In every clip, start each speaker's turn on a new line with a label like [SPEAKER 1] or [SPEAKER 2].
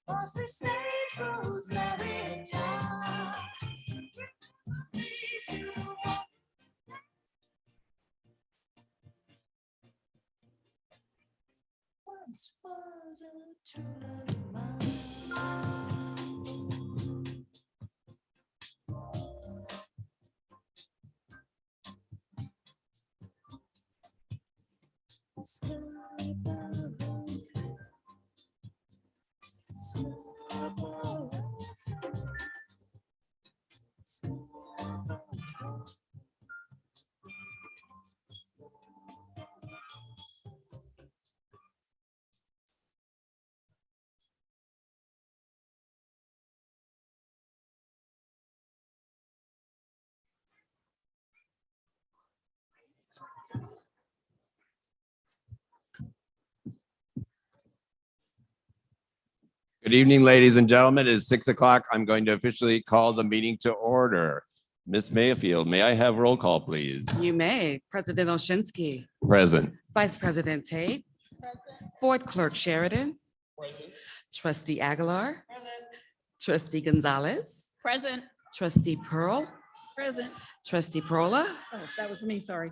[SPEAKER 1] Mostly sage, rosemary, and thyme. Once was a true love of mine.
[SPEAKER 2] Good evening, ladies and gentlemen. It is 6 o'clock. I'm going to officially call the meeting to order. Ms. Mayfield, may I have roll call, please?
[SPEAKER 3] You may. President Oshinsky.
[SPEAKER 2] Present.
[SPEAKER 3] Vice President Tate. Present. Board Clerk Sheridan.
[SPEAKER 4] Present.
[SPEAKER 3] Trustee Aguilar. Present. Trustee Gonzalez.
[SPEAKER 5] Present.
[SPEAKER 3] Trustee Pearl.
[SPEAKER 5] Present.
[SPEAKER 3] Trustee Prola.
[SPEAKER 5] Oh, that was me, sorry.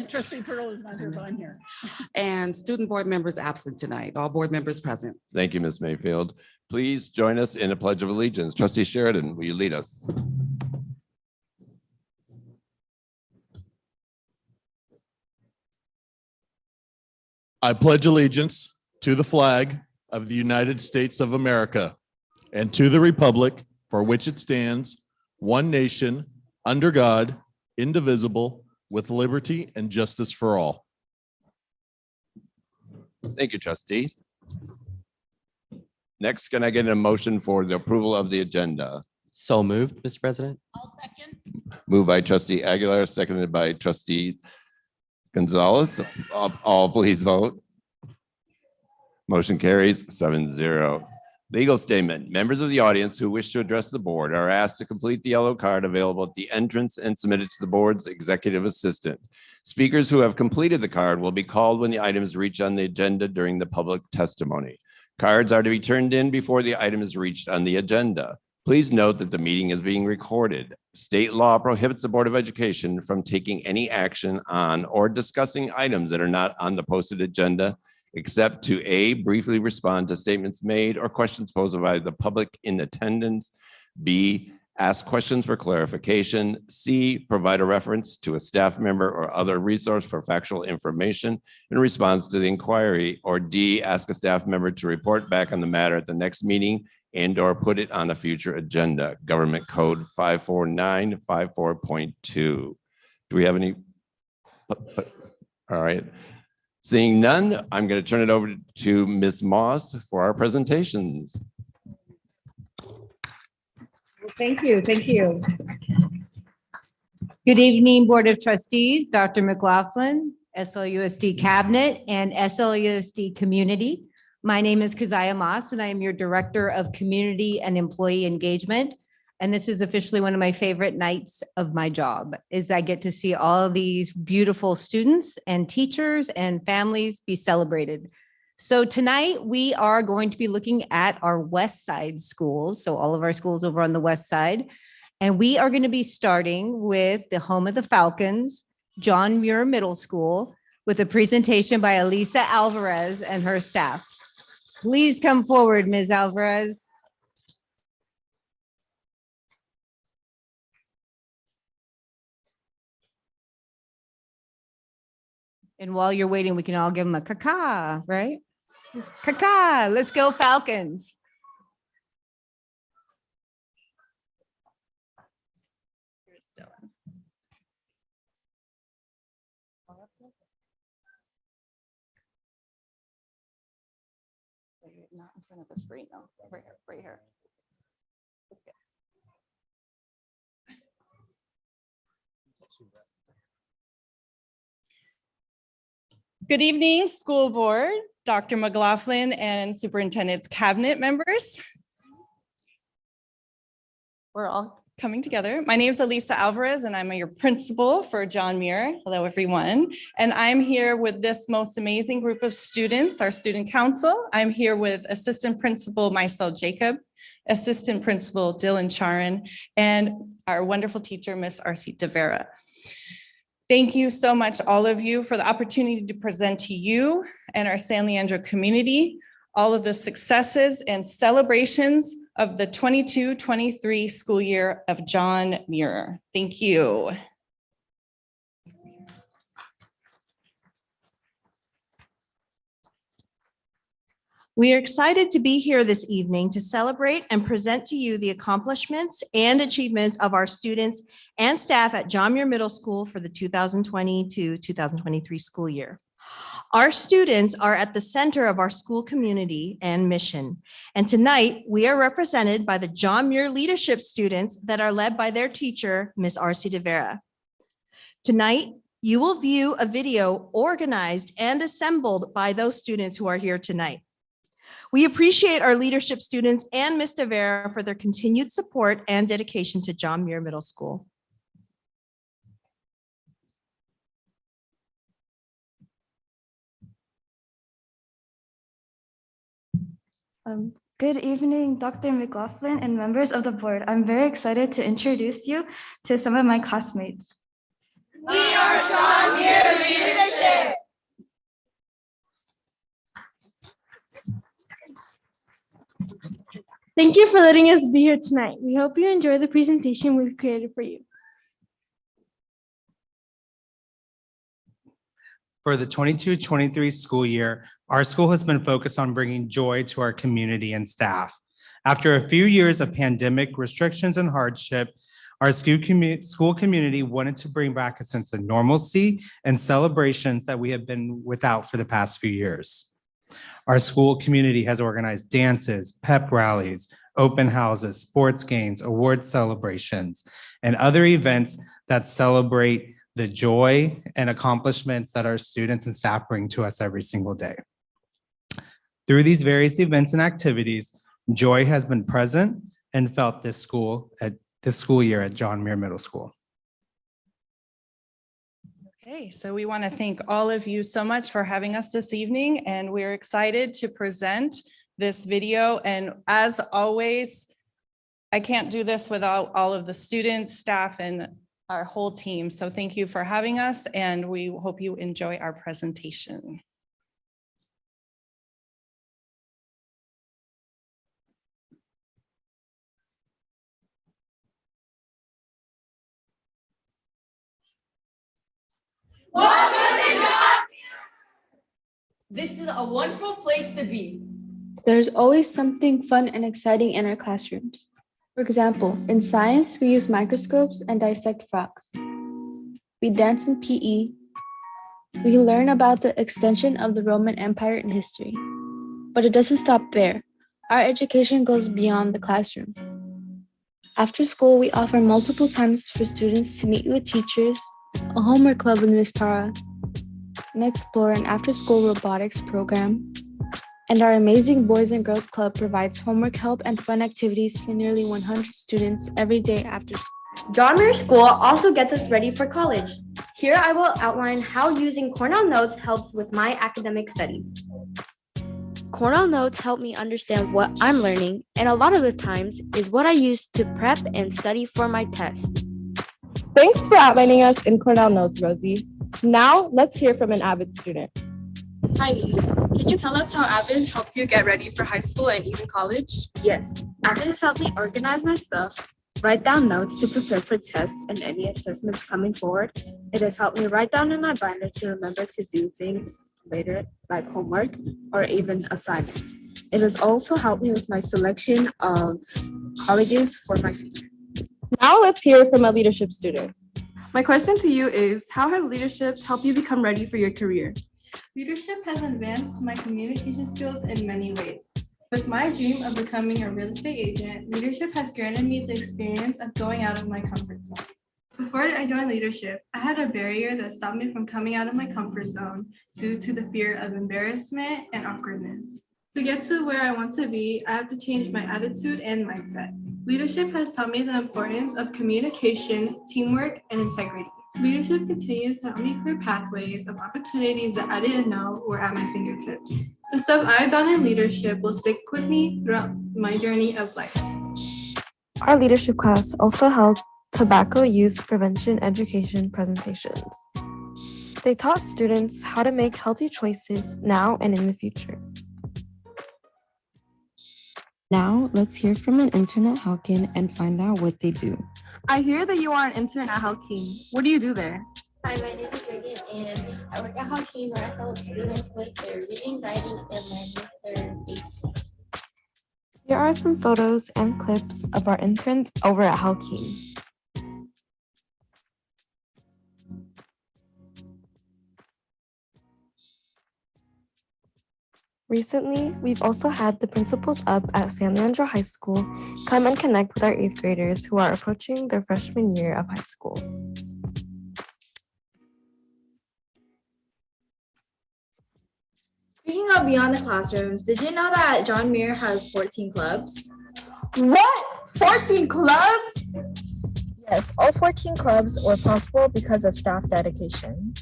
[SPEAKER 5] Trustee Pearl is not here, but I'm here.
[SPEAKER 3] And student board members absent tonight. All board members present.
[SPEAKER 2] Thank you, Ms. Mayfield. Please join us in a pledge of allegiance. Trustee Sheridan, will you lead us?
[SPEAKER 4] I pledge allegiance to the flag of the United States of America and to the republic for which it stands, one nation, under God, indivisible, with liberty and justice for all.
[SPEAKER 2] Thank you, trustee. Next, can I get a motion for the approval of the agenda?
[SPEAKER 6] So moved, Mr. President.
[SPEAKER 5] I'll second.
[SPEAKER 2] Moved by trustee Aguilar, seconded by trustee Gonzalez. All please vote. Motion carries 7-0. Legal statement. Members of the audience who wish to address the board are asked to complete the yellow card available at the entrance and submit it to the board's executive assistant. Speakers who have completed the card will be called when the items reach on the agenda during the public testimony. Cards are to be turned in before the item is reached on the agenda. Please note that the meeting is being recorded. State law prohibits the Board of Education from taking any action on or discussing items that are not on the posted agenda, except to A, briefly respond to statements made or questions posed by the public in attendance, B, ask questions for clarification, C, provide a reference to a staff member or other resource for factual information in response to the inquiry, or D, ask a staff member to report back on the matter at the next meeting and or put it on a future agenda. Government Code 54954.2. Do we have any? All right. Seeing none, I'm going to turn it over to Ms. Moss for our presentations.
[SPEAKER 7] Thank you. Thank you. Good evening, Board of Trustees, Dr. McLaughlin, SLUSD Cabinet, and SLUSD Community. My name is Keziah Moss, and I am your Director of Community and Employee Engagement. And this is officially one of my favorite nights of my job, is I get to see all of these beautiful students and teachers and families be celebrated. So tonight we are going to be looking at our West Side schools. So all of our schools over on the West Side. And we are going to be starting with the home of the Falcons, John Muir Middle School, with a presentation by Elisa Alvarez and her staff. Please come forward, Ms. Alvarez. And while you're waiting, we can all give them a caca, right? Caca, let's go Falcons. Not in front of the screen, no, right here, right here.
[SPEAKER 8] Good evening, school board, Dr. McLaughlin and superintendent's cabinet members.
[SPEAKER 7] We're all
[SPEAKER 8] coming together. My name is Elisa Alvarez, and I'm your principal for John Muir. Hello, everyone. And I'm here with this most amazing group of students, our student council. I'm here with Assistant Principal Maisel Jacob, Assistant Principal Dylan Charan, and our wonderful teacher, Miss Arcee De Vera. Thank you so much, all of you, for the opportunity to present to you and our San Leandro community all of the successes and celebrations of the 22-23 school year of John Muir. Thank you.
[SPEAKER 9] We are excited to be here this evening to celebrate and present to you the accomplishments and achievements of our students and staff at John Muir Middle School for the 2022-2023 school year. Our students are at the center of our school community and mission. And tonight, we are represented by the John Muir leadership students that are led by their teacher, Miss Arcee De Vera. Tonight, you will view a video organized and assembled by those students who are here tonight. We appreciate our leadership students and Ms. De Vera for their continued support and dedication to John Muir Middle School.
[SPEAKER 10] Good evening, Dr. McLaughlin and members of the board. I'm very excited to introduce you to some of my classmates.
[SPEAKER 11] We are John Muir Leadership.
[SPEAKER 10] Thank you for letting us be here tonight. We hope you enjoy the presentation we've created for you.
[SPEAKER 12] For the 22-23 school year, our school has been focused on bringing joy to our community and staff. After a few years of pandemic restrictions and hardship, our school community wanted to bring back a sense of normalcy and celebrations that we have been without for the past few years. Our school community has organized dances, pep rallies, open houses, sports games, award celebrations, and other events that celebrate the joy and accomplishments that our students and staff bring to us every single day. Through these various events and activities, joy has been present and felt this school year at John Muir Middle School.
[SPEAKER 8] Okay, so we want to thank all of you so much for having us this evening, and we're excited to present this video. And as always, I can't do this without all of the students, staff, and our whole team. So thank you for having us, and we hope you enjoy our presentation.
[SPEAKER 11] This is a wonderful place to be.
[SPEAKER 10] There's always something fun and exciting in our classrooms. For example, in science, we use microscopes and dissect frogs. We dance in PE. We learn about the extension of the Roman Empire in history. But it doesn't stop there. Our education goes beyond the classroom. After school, we offer multiple times for students to meet with teachers, a homework club with Ms. Tara, and explore an after-school robotics program. And our amazing Boys and Girls Club provides homework help and fun activities for nearly 100 students every day after school.
[SPEAKER 13] John Muir School also gets us ready for college. Here I will outline how using Cornell Notes helps with my academic studies.
[SPEAKER 14] Cornell Notes help me understand what I'm learning, and a lot of the times is what I use to prep and study for my test.
[SPEAKER 15] Thanks for outlining us in Cornell Notes, Rosie. Now, let's hear from an Avid student.
[SPEAKER 16] Hi, Eve. Can you tell us how Avid helped you get ready for high school and even college?
[SPEAKER 17] Yes, Avid has helped me organize my stuff, write down notes to prepare for tests and any assessments coming forward. It has helped me write down in my binder to remember to do things later, like homework or even assignments. It has also helped me with my selection of colleges for my future.
[SPEAKER 15] Now let's hear from a leadership student.
[SPEAKER 16] My question to you is, how has leadership helped you become ready for your career?
[SPEAKER 18] Leadership has advanced my communication skills in many ways. With my dream of becoming a real estate agent, leadership has granted me the experience of going out of my comfort zone. Before I joined leadership, I had a barrier that stopped me from coming out of my comfort zone due to the fear of embarrassment and awkwardness. To get to where I want to be, I have to change my attitude and mindset. Leadership has taught me the importance of communication, teamwork, and integrity. Leadership continues to help me clear pathways of opportunities that I didn't know were at my fingertips. The stuff I've done in leadership will stick with me throughout my journey of life.
[SPEAKER 15] Our leadership class also held tobacco use prevention education presentations. They taught students how to make healthy choices now and in the future.
[SPEAKER 19] Now, let's hear from an intern at Halkin and find out what they do.
[SPEAKER 15] I hear that you are an intern at Halkin. What do you do there?
[SPEAKER 11] Hi, my name is Reagan, and I work at Hakeem where I help students with their reading, writing, and learning their ABCs.
[SPEAKER 15] Here are some photos and clips of our interns over at Halkin. Recently, we've also had the principals up at San Leandro High School come and connect with our 8th graders who are approaching their freshman year of high school.
[SPEAKER 13] Speaking of beyond the classrooms, did you know that John Muir has 14 clubs?
[SPEAKER 15] What? 14 clubs?
[SPEAKER 20] Yes, all 14 clubs were possible because of staff dedication.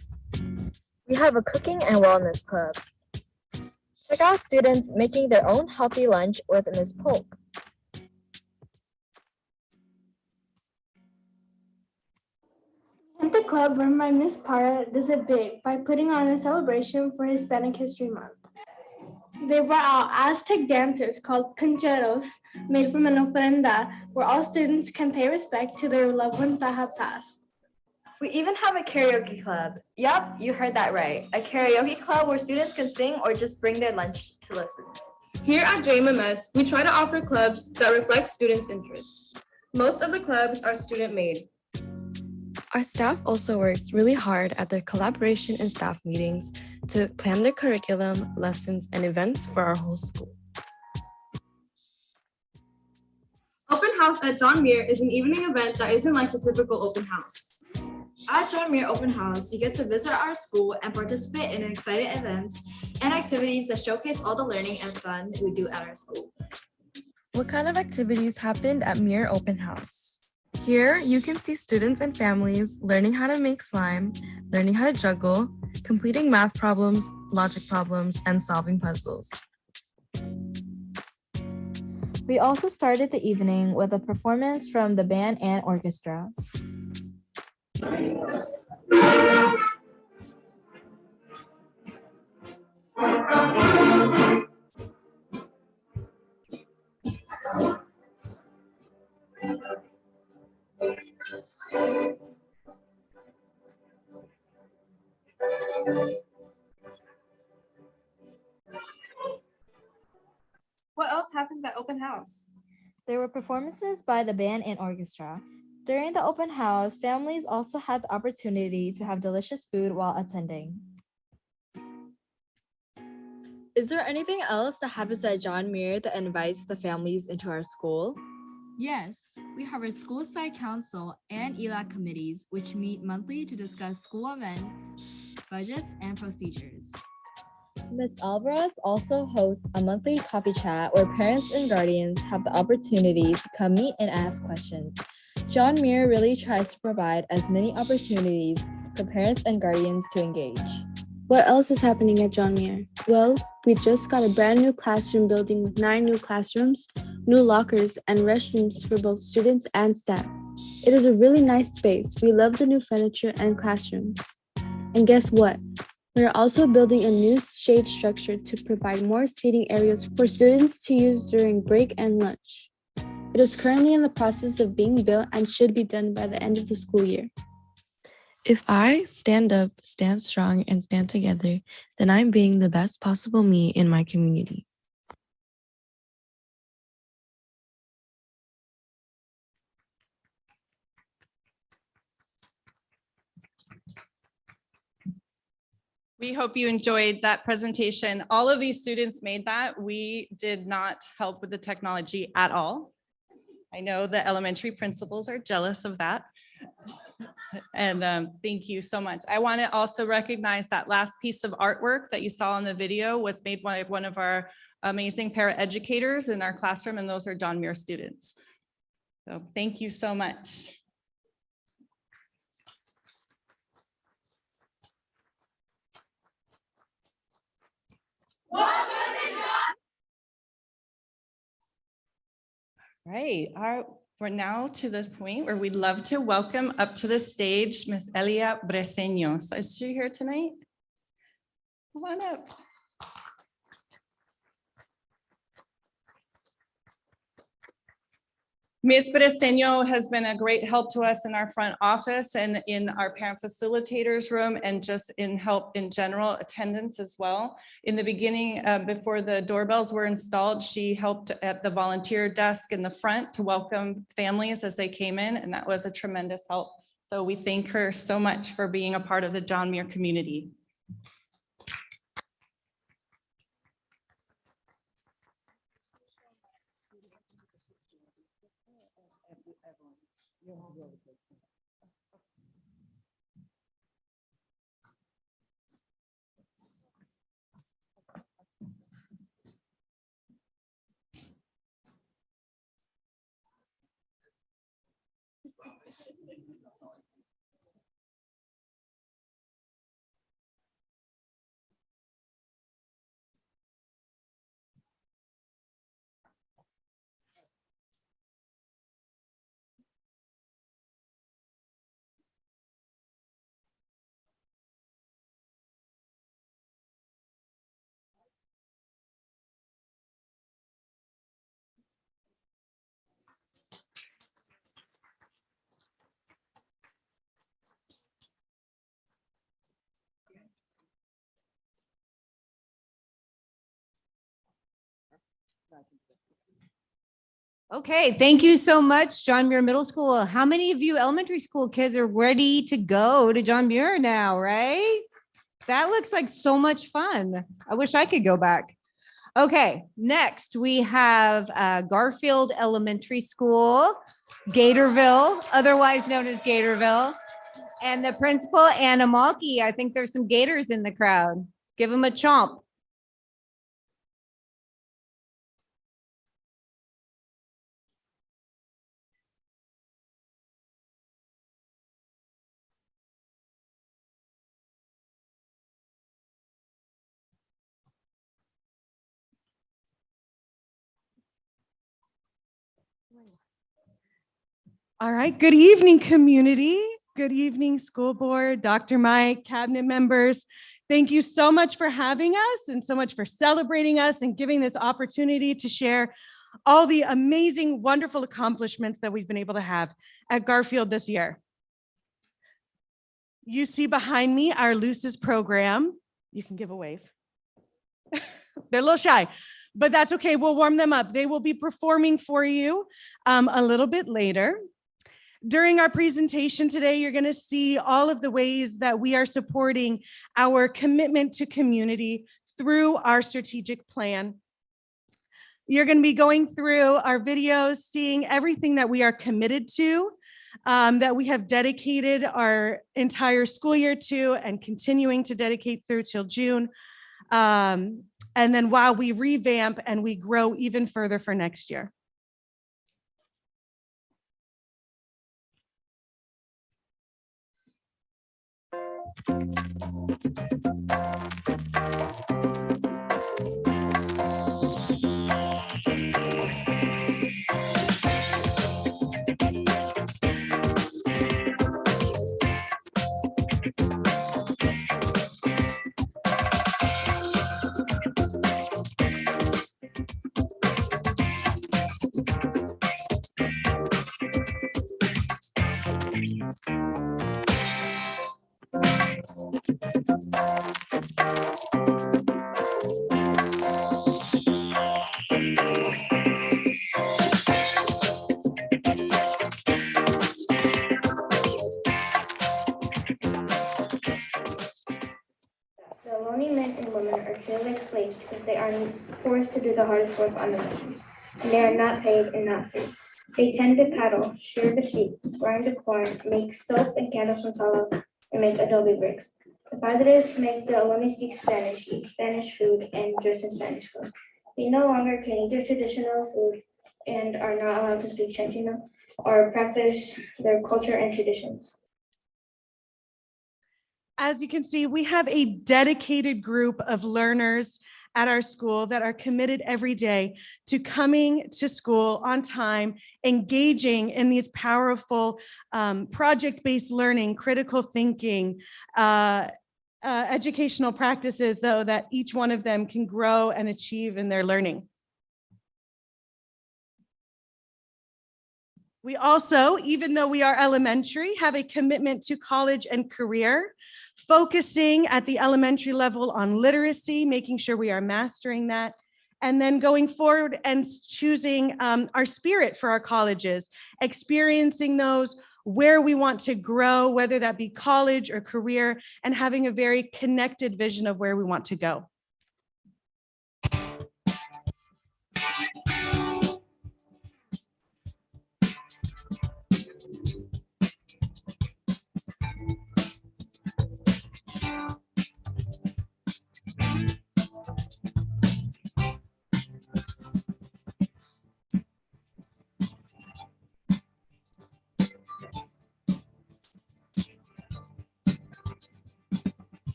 [SPEAKER 20] We have a cooking and wellness club. Check out students making their own healthy lunch with Ms. Polk.
[SPEAKER 10] At the club run by Miss Para does it big by putting on a celebration for Hispanic History Month. They brought out Aztec dancers called pincheros, made from an ofrenda, where all students can pay respect to their loved ones that have passed.
[SPEAKER 13] We even have a karaoke club. Yup, you heard that right. A karaoke club where students can sing or just bring their lunch to listen.
[SPEAKER 17] Here at JMMS, we try to offer clubs that reflect students' interests. Most of the clubs are student-made.
[SPEAKER 19] Our staff also works really hard at their collaboration and staff meetings to plan their curriculum, lessons, and events for our whole school.
[SPEAKER 17] Open House at John Muir is an evening event that isn't like the typical open house.
[SPEAKER 13] At John Muir Open House, you get to visit our school and participate in exciting events and activities that showcase all the learning and fun we do at our school.
[SPEAKER 15] What kind of activities happened at Muir Open House? Here, you can see students and families learning how to make slime, learning how to juggle, completing math problems, logic problems, and solving puzzles.
[SPEAKER 20] We also started the evening with a performance from the band and orchestra.
[SPEAKER 18] What else happens at open house?
[SPEAKER 20] There were performances by the band and orchestra. During the open house, families also had the opportunity to have delicious food while attending.
[SPEAKER 21] Is there anything else that happens at John Muir that invites the families into our school?
[SPEAKER 22] Yes, we have our school site council and ELAC committees, which meet monthly to discuss school events, budgets, and procedures.
[SPEAKER 20] Ms. Alvarez also hosts a monthly coffee chat where parents and guardians have the opportunity to come meet and ask questions. John Muir really tries to provide as many opportunities for parents and guardians to engage.
[SPEAKER 10] What else is happening at John Muir? Well, we just got a brand new classroom building with 9 new classrooms, new lockers, and restrooms for both students and staff. It is a really nice space. We love the new furniture and classrooms. And guess what? We are also building a new shade structure to provide more seating areas for students to use during break and lunch. It is currently in the process of being built and should be done by the end of the school year.
[SPEAKER 19] If I stand up, stand strong, and stand together, then I'm being the best possible me in my community.
[SPEAKER 8] We hope you enjoyed that presentation. All of these students made that. We did not help with the technology at all. I know the elementary principals are jealous of that. And thank you so much. I want to also recognize that last piece of artwork that you saw in the video was made by one of our amazing paraeducators in our classroom, and those are John Muir students. So thank you so much. Right, we're now to the point where we'd love to welcome up to the stage Miss Elia Breseño. Is she here tonight? Come on up. Ms. Breseño has been a great help to us in our front office and in our parent facilitators room, and just in help in general attendance as well. In the beginning, before the doorbells were installed, she helped at the volunteer desk in the front to welcome families as they came in, and that was a tremendous help. So we thank her so much for being a part of the John Muir community.
[SPEAKER 7] Okay, thank you so much, John Muir Middle School. How many of you elementary school kids are ready to go to John Muir now, right? That looks like so much fun. I wish I could go back. Okay, next we have Garfield Elementary School, Gatorville, otherwise known as Gatorville, and the principal, Anna Malky. I think there's some Gators in the crowd. Give them a chomp.
[SPEAKER 1] All right, good evening, community. Good evening, school board, Dr. Mike, cabinet members. Thank you so much for having us and so much for celebrating us and giving this opportunity to share all the amazing, wonderful accomplishments that we've been able to have at Garfield this year. You see behind me our Luces program. You can give a wave. They're a little shy, but that's okay. We'll warm them up. They will be performing for you a little bit later. During our presentation today, you're going to see all of the ways that we are supporting our commitment to community through our strategic plan. You're going to be going through our videos, seeing everything that we are committed to, that we have dedicated our entire school year to and continuing to dedicate through till June. And then while we revamp and we grow even further for next year.
[SPEAKER 3] The lonely men and women are treated like slaves because they are forced to do the hardest work on the mountains, and they are not paid and not free. They tend the cattle, shear the sheep, grind the corn, make soap and candles from tallow, and make adobe bricks. The positives make the Ohlone speak Spanish, eat Spanish food, and dress in Spanish clothes. They no longer can eat their traditional food and are not allowed to speak Checheno. or practice their culture and traditions.
[SPEAKER 1] As you can see, we have a dedicated group of learners at our school that are committed every day to coming to school on time, engaging in these powerful project-based learning, critical thinking, educational practices, though, that each one of them can grow and achieve in their learning. We also, even though we are elementary, have a commitment to college and career, focusing at the elementary level on literacy, making sure we are mastering that, and then going forward and choosing our spirit for our colleges, experiencing those where we want to grow, whether that be college or career, and having a very connected vision of where we want to go.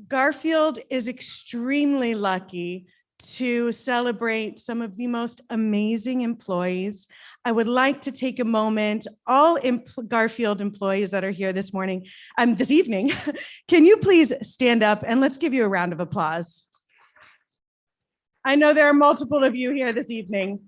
[SPEAKER 1] Garfield is extremely lucky to celebrate some of the most amazing employees. I would like to take a moment, all Garfield employees that are here this evening, can you please stand up and let's give you a round of applause. I know there are multiple of you here this evening.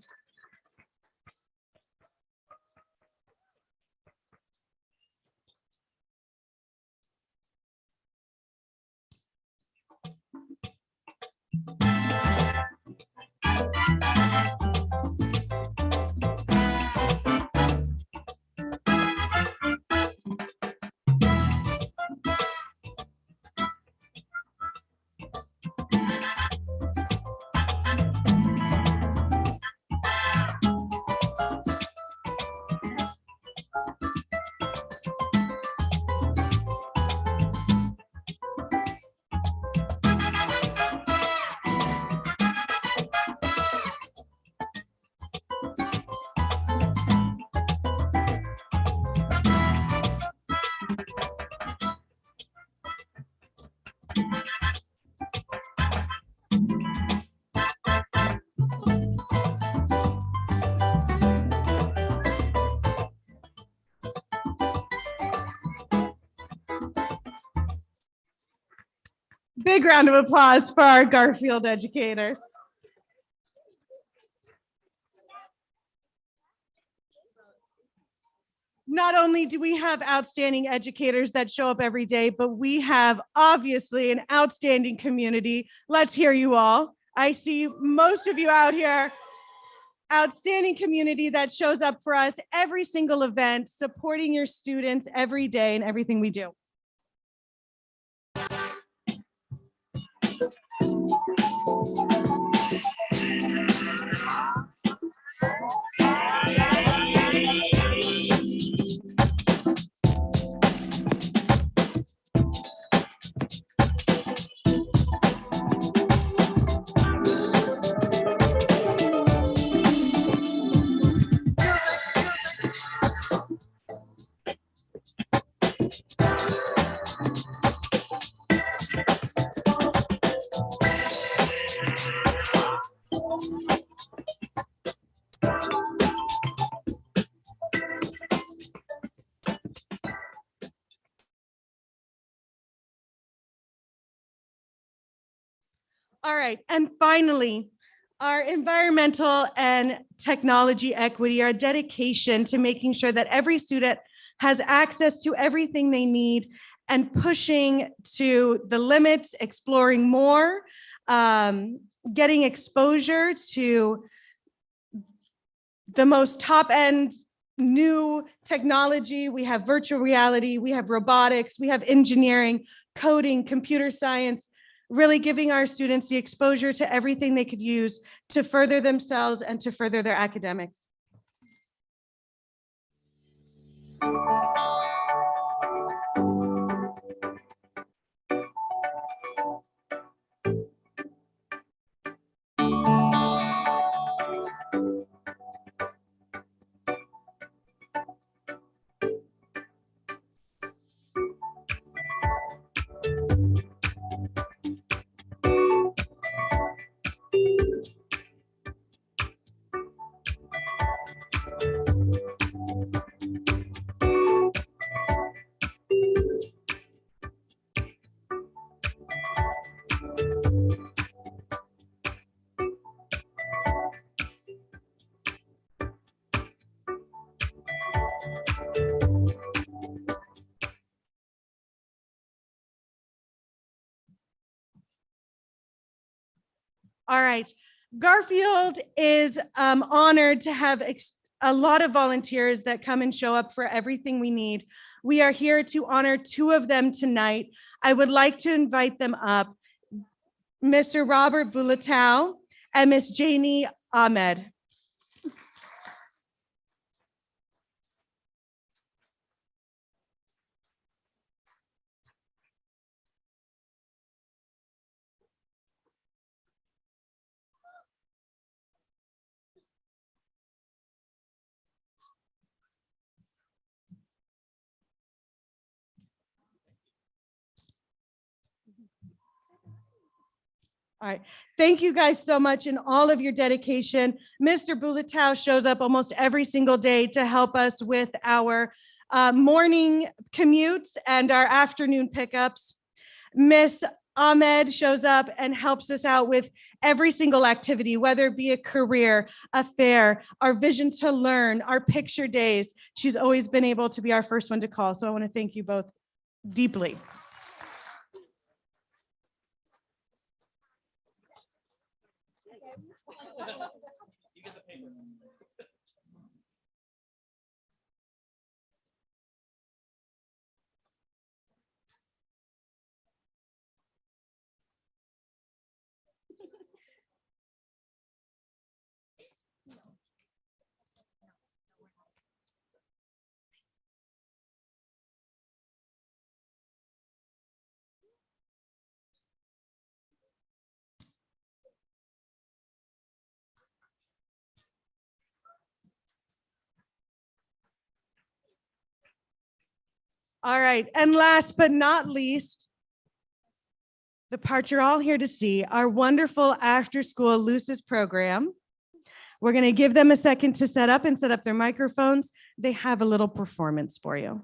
[SPEAKER 1] Big round of applause for our Garfield educators. Not only do we have outstanding educators that show up every day, but we have obviously an outstanding community. Let's hear you all. I see most of you out here. Outstanding community that shows up for us every single event, supporting your students every day in everything we do. All right, and finally, our environmental and technology equity, our dedication to making sure that every student has access to everything they need and pushing to the limits, exploring more, getting exposure to the most top-end new technology. We have virtual reality, we have robotics, we have engineering, coding, computer science, really giving our students the exposure to everything they could use to further themselves and to further their academics. All right. Garfield is honored to have a lot of volunteers that come and show up for everything we need. We are here to honor two of them tonight. I would like to invite them up, Mr. Robert Bulatow and Miss Janie Ahmed. All right. Thank you guys so much and all of your dedication. Mr. Bulatow shows up almost every single day to help us with our morning commutes and our afternoon pickups. Miss Ahmed shows up and helps us out with every single activity, whether it be a career, a fair, our vision to learn, our picture days. She's always been able to be our first one to call. So I want to thank you both deeply. All right. And last but not least, the part you're all here to see, our wonderful after-school Lucis program. We're going to give them a second to set up their microphones. They have a little performance for you.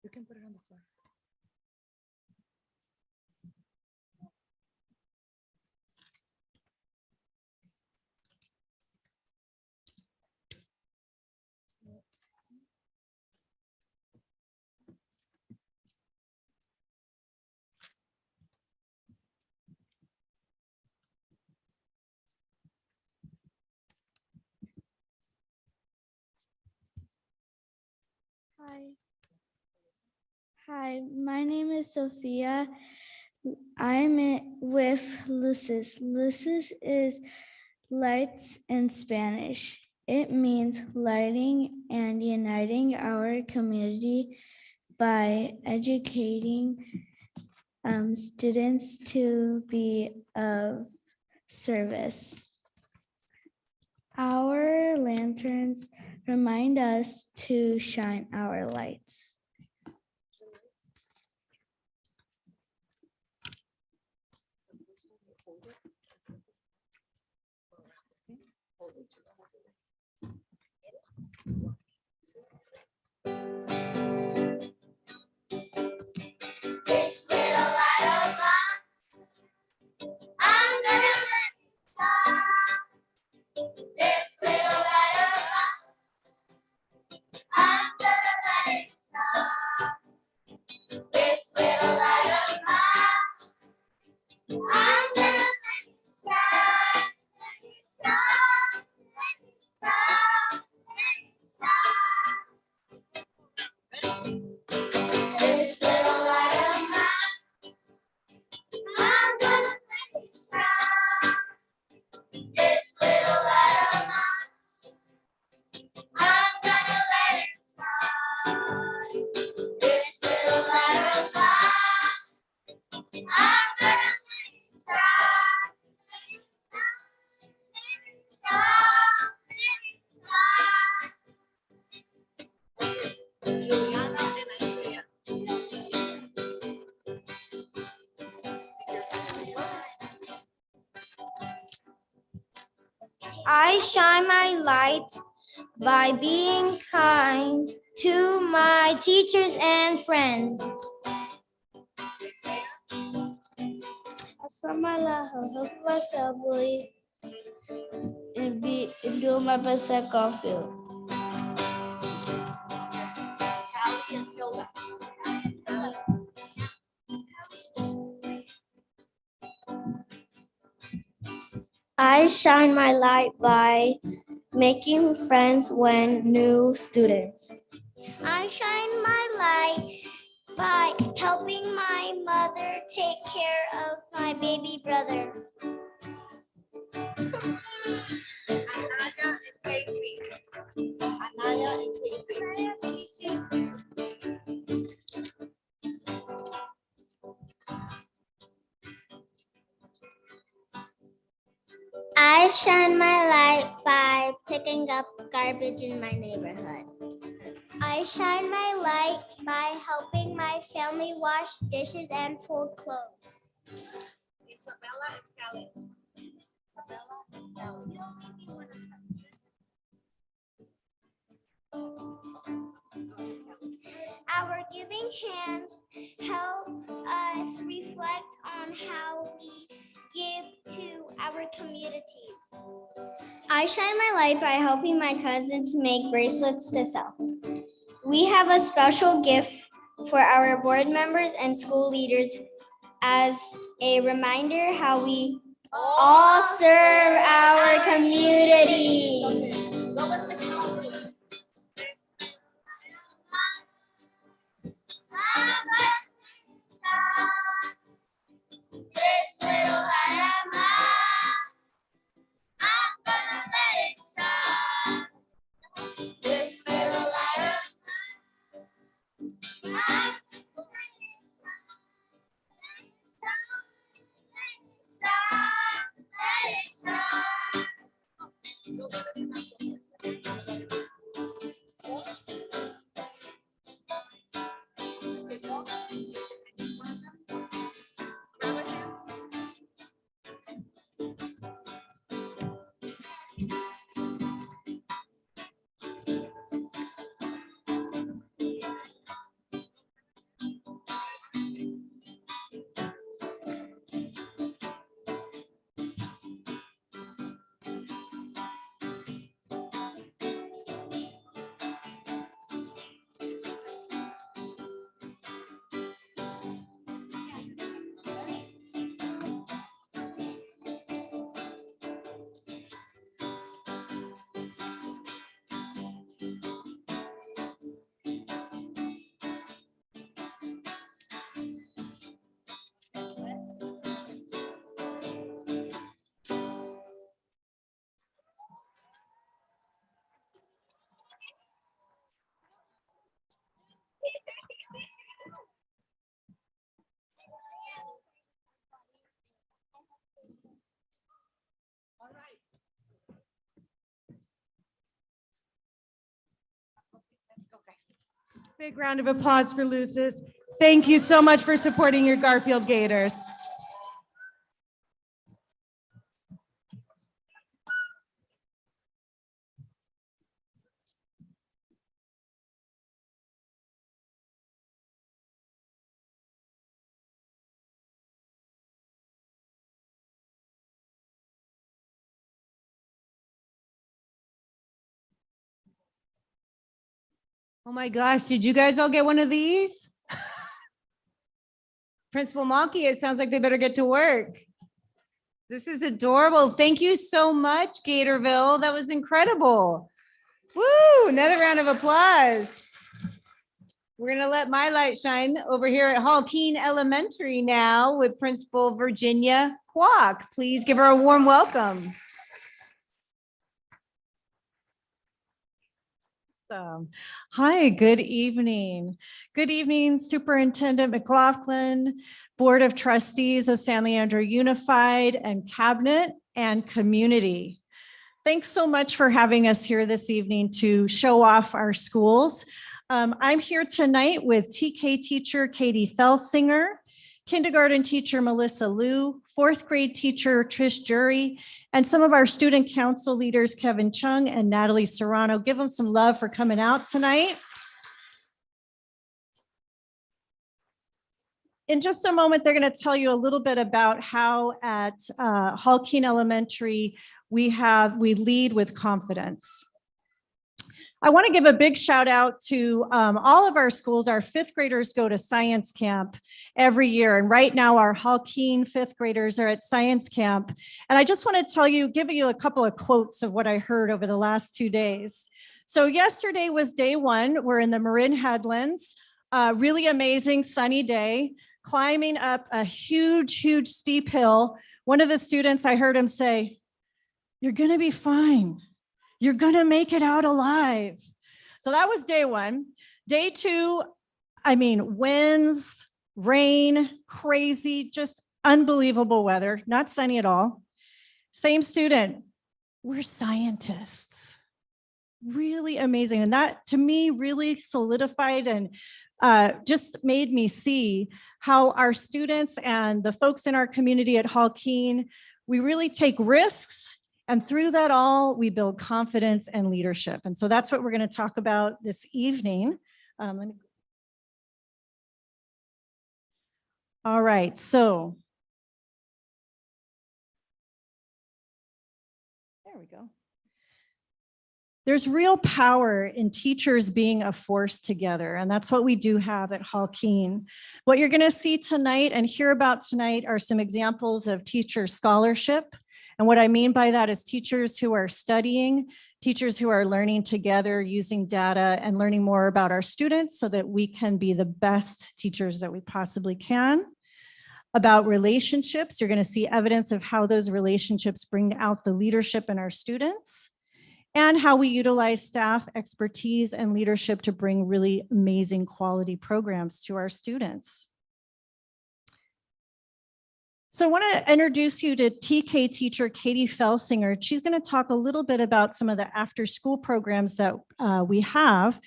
[SPEAKER 1] You can put it on the floor.
[SPEAKER 4] Hi, my name is Sophia. with Lucis. Lucis is lights in Spanish. It means lighting and uniting our community by educating students to be of service. Our lanterns remind us to shine our lights.
[SPEAKER 5] This little light of mine, I'm gonna let it shine. This little light of mine, I'm gonna let it shine. This little light of mine, I'm gonna let it shine. Let it shine. Let it shine. Let it shine. This little light of mine, I'm gonna let it shine. This little light of mine, I'm gonna let it shine. This little light of mine, I'm gonna let it shine. Let it shine. Let it shine. Let it shine. Juliana and Isaiah.
[SPEAKER 3] I shine my light by being kind to my teachers and friends. I shine my light by helping my family and doing my best at Garfield.
[SPEAKER 5] Callie and Hilda.
[SPEAKER 3] I shine my light by making friends when new students. I shine my light by helping my mother take care of my baby brother.
[SPEAKER 5] Anaya and Casey. Anaya and Casey.
[SPEAKER 3] I shine my light by picking up garbage in my neighborhood. I shine my light by helping my family wash dishes and fold clothes.
[SPEAKER 5] Isabella and Kelly. Isabella and Kelly.
[SPEAKER 3] Our giving hands help us reflect on how we give to our communities. I shine my light by helping my cousins make bracelets to sell. We have a special gift for our board members and school leaders as a reminder how we all serve our communities.
[SPEAKER 5] This little light of mine, I'm gonna let it shine. This little light of mine, I'm gonna let it shine. Let it shine.
[SPEAKER 1] Big round of applause for Lucis. Thank you so much for supporting your Garfield Gators.
[SPEAKER 7] Oh my gosh, did you guys all get one of these? Principal Malky, it sounds like they better get to work. This is adorable. Thank you so much, Gatorville. That was incredible. Woo, another round of applause. We're gonna let my light shine over here at Hall Keene Elementary now with Principal Virginia Kwok. Please give her a warm welcome.
[SPEAKER 2] Hi, good evening. Good evening, Superintendent McLaughlin, Board of Trustees of San Leandro Unified, and Cabinet and community. Thanks so much for having us here this evening to show off our schools. I'm here tonight with TK teacher Katie Felsinger, kindergarten teacher Melissa Liu, fourth grade teacher Trish Jury, and some of our student council leaders, Kevin Chung and Natalie Serrano. Give them some love for coming out tonight. In just a moment, they're going to tell you a little bit about how at Hall Keene Elementary we lead with confidence. I want to give a big shout out to all of our schools. Our fifth graders go to science camp every year. And right now our Hall Keene fifth graders are at science camp. And I just want to give you a couple of quotes of what I heard over the last 2 days. So yesterday was day one. We're in the Marin Headlands, really amazing sunny day, climbing up a huge, huge steep hill. One of the students, I heard him say, "You're going to be fine. You're going to make it out alive." So that was day one. Day two, winds, rain, crazy, just unbelievable weather, not sunny at all. Same student, we're scientists. Really amazing. And that to me really solidified and just made me see how our students and the folks in our community at Hall Keene, we really take risks. And through that all, we build confidence and leadership. And so that's what we're going to talk about this evening. All right, so there we go. There's real power in teachers being a force together, and that's what we do have at Hall Keene. What you're going to see tonight and hear about tonight are some examples of teacher scholarship. And what I mean by that is teachers who are studying, teachers who are learning together using data and learning more about our students so that we can be the best teachers that we possibly can. About relationships, you're going to see evidence of how those relationships bring out the leadership in our students, and how we utilize staff expertise and leadership to bring really amazing quality programs to our students. So I want to introduce you to TK teacher Katie Felsinger. She's going to talk a little bit about some of the after-school programs that we have.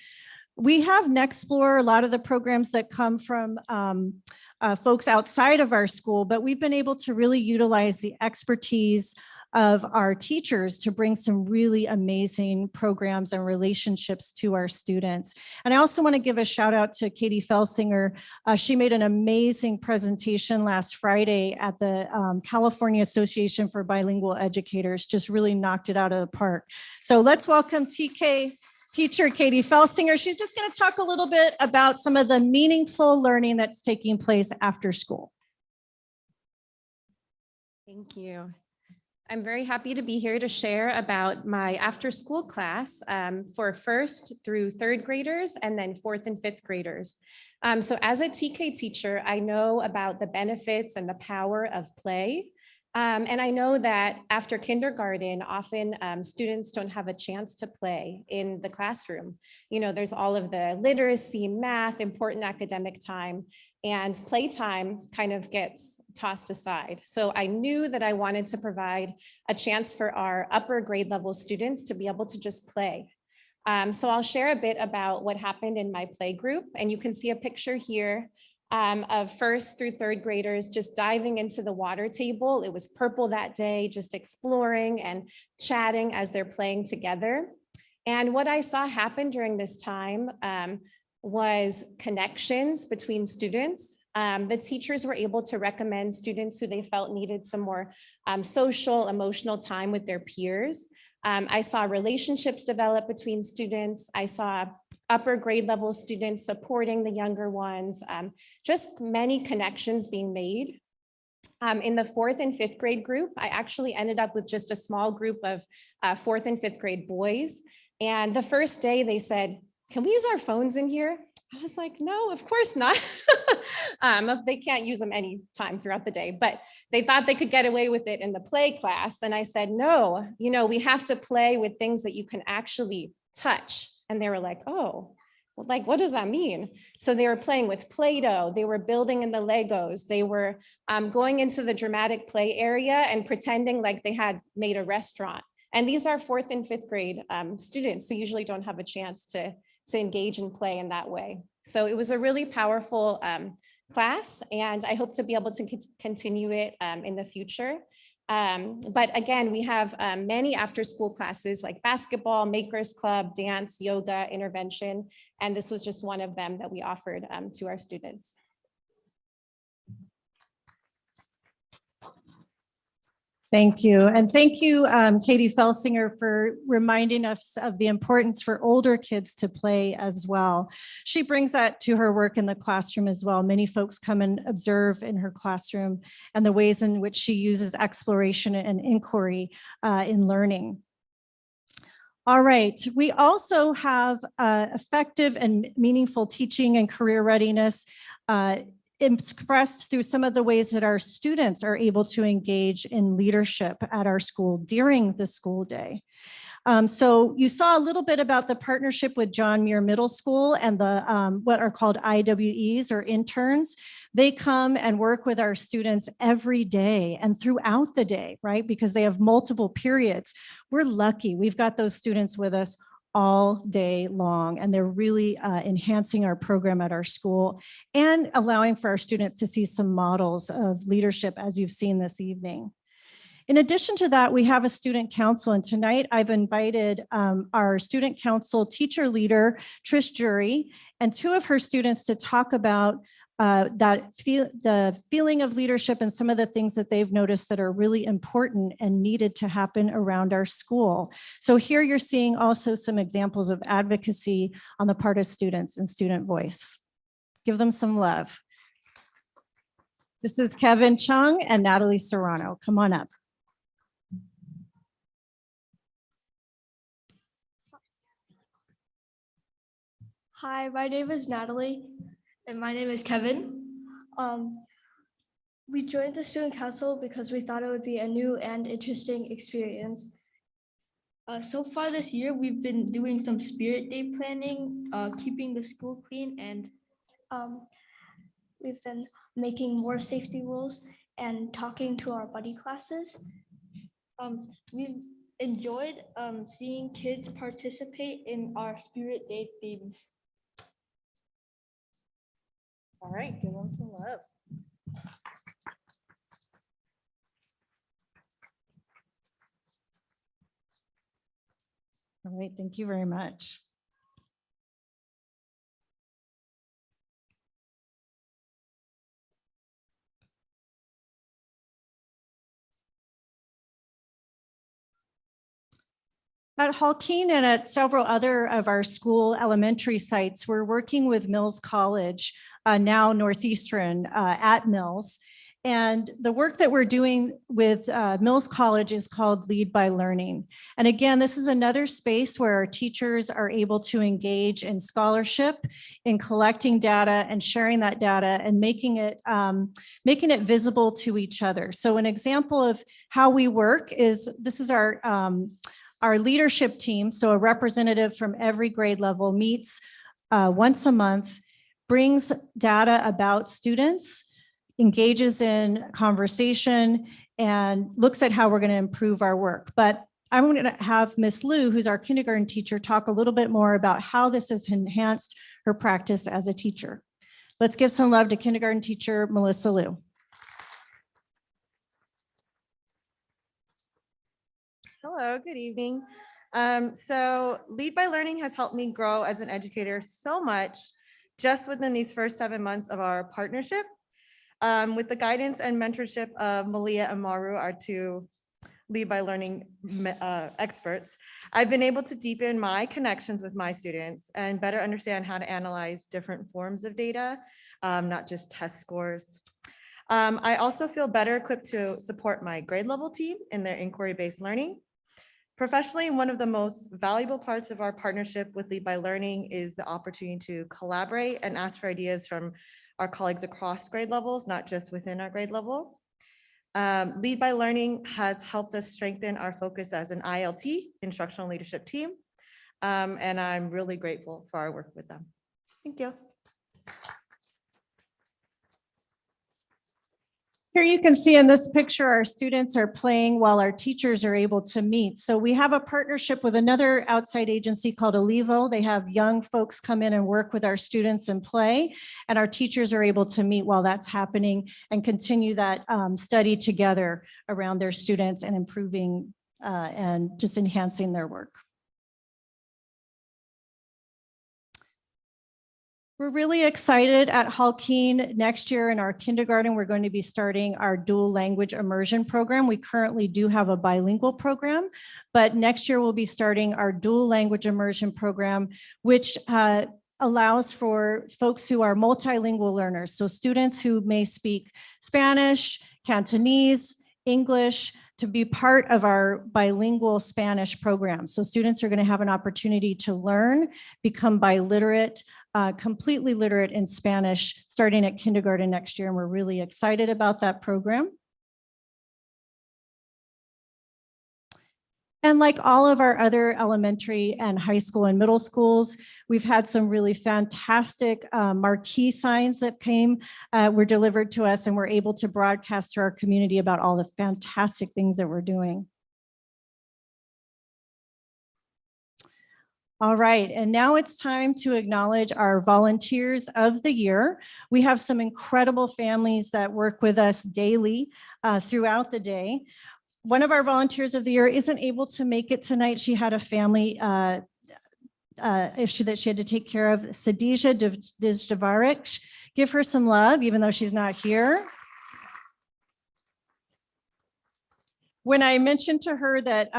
[SPEAKER 2] We have Nextplore, a lot of the programs that come from folks outside of our school, but we've been able to really utilize the expertise of our teachers to bring some really amazing programs and relationships to our students. And I also want to give a shout out to Katie Felsinger. She made an amazing presentation last Friday at the California Association for Bilingual Educators, just really knocked it out of the park. So let's welcome TK teacher Katie Felsinger. She's just going to talk a little bit about some of the meaningful learning that's taking place after school.
[SPEAKER 6] Thank you. I'm very happy to be here to share about my after school class for first through third graders and then fourth and fifth graders. So as a TK teacher, I know about the benefits and the power of play. And I know that after kindergarten, often students don't have a chance to play in the classroom. You know, there's all of the literacy, math, important academic time, and playtime kind of gets tossed aside. So I knew that I wanted to provide a chance for our upper grade level students to be able to just play. So I'll share a bit about what happened in my play group, and you can see a picture here of first through third graders just diving into the water table. It was purple that day, just exploring and chatting as they're playing together. And what I saw happen during this time was connections between students. The teachers were able to recommend students who they felt needed some more social, emotional time with their peers. I saw relationships develop between students. I saw upper grade level students supporting the younger ones, just many connections being made. In the 4th and 5th grade group, I actually ended up with just a small group of 4th and 5th grade boys. And the first day they said, "Can we use our phones in here?" I was like, "No, of course not." They can't use them any time throughout the day, but they thought they could get away with it in the play class. And I said, "No, we have to play with things that you can actually touch." And they were like, "Oh, well, like, what does that mean?" So they were playing with Play-Doh, they were building in the Legos, they were going into the dramatic play area and pretending like they had made a restaurant. And these are 4th and 5th grade students who usually don't have a chance to engage in play in that way. So it was a really powerful class, and I hope to be able to continue it in the future. But again, we have many after-school classes like basketball, makers club, dance, yoga, intervention, and this was just one of them that we offered to our students.
[SPEAKER 2] Thank you. And thank you, Katie Felsinger, for reminding us of the importance for older kids to play as well. She brings that to her work in the classroom as well. Many folks come and observe in her classroom and the ways in which she uses exploration and inquiry in learning. All right, we also have effective and meaningful teaching and career readiness expressed through some of the ways that our students are able to engage in leadership at our school during the school day. So you saw a little bit about the partnership with John Muir Middle School and the what are called IWEs or interns. They come and work with our students every day and throughout the day, right? Because they have multiple periods. We're lucky. We've got those students with us all day long, and they're really enhancing our program at our school and allowing for our students to see some models of leadership as you've seen this evening. In addition to that, we have a student council, and tonight I've invited our student council teacher leader, Trish Jury, and 2 of her students to talk about the feeling of leadership and some of the things that they've noticed that are really important and needed to happen around our school. So here you're seeing also some examples of advocacy on the part of students and student voice. Give them some love. This is Kevin Chung and Natalie Serrano. Come on up.
[SPEAKER 9] Hi, my name is Natalie. And my name is Kevin. We joined the student council because we thought it would be a new and interesting experience. So far this year, we've been doing some Spirit Day planning, keeping the school clean, and we've been making more safety rules and talking to our buddy classes. We've enjoyed seeing kids participate in our Spirit Day themes.
[SPEAKER 1] All right, give them some love. All right, thank you very much. At Halkeen and at several other of our school elementary sites, we're working with Mills College, now Northeastern at Mills. And the work that we're doing with Mills College is called Lead by Learning. And again, this is another space where our teachers are able to engage in scholarship, in collecting data and sharing that data and making it visible to each other. So an example of how we work is, this is our leadership team. So a representative from every grade level meets once a month, brings data about students, engages in conversation, and looks at how we're going to improve our work. But I'm going to have Miss Lou, who's our kindergarten teacher, talk a little bit more about how this has enhanced her practice as a teacher. Let's give some love to kindergarten teacher Melissa Lou.
[SPEAKER 12] Hello, good evening. So Lead by Learning has helped me grow as an educator so much just within these first 7 months of our partnership. With the guidance and mentorship of Malia and Maru, our 2 Lead by Learning experts, I've been able to deepen my connections with my students and better understand how to analyze different forms of data, not just test scores. I also feel better equipped to support my grade level team in their inquiry-based learning. Professionally, one of the most valuable parts of our partnership with Lead by Learning is the opportunity to collaborate and ask for ideas from our colleagues across grade levels, not just within our grade level. Lead by Learning has helped us strengthen our focus as an ILT, instructional leadership team, and I'm really grateful for our work with them. Thank you.
[SPEAKER 2] Here you can see in this picture, our students are playing while our teachers are able to meet. So we have a partnership with another outside agency called Alivo. They have young folks come in and work with our students and play, and our teachers are able to meet while that's happening and continue that study together around their students and improving and just enhancing their work. We're really excited at Halkeen. Next year in our kindergarten, we're going to be starting our dual language immersion program. We currently do have a bilingual program, but next year we'll be starting our dual language immersion program, which allows for folks who are multilingual learners. So students who may speak Spanish, Cantonese, English, to be part of our bilingual Spanish program. So students are going to have an opportunity to learn, become biliterate, completely literate in Spanish starting at kindergarten next year. And we're really excited about that program. And like all of our other elementary and high school and middle schools, we've had some really fantastic marquee signs that were delivered to us, and we're able to broadcast to our community about all the fantastic things that we're doing. All right, and now it's time to acknowledge our volunteers of the year. We have some incredible families that work with us daily throughout the day. One of our volunteers of the year isn't able to make it tonight. She had a family issue that she had to take care of. Sadija Dijavarik. Give her some love, even though she's not here. When I mentioned to her that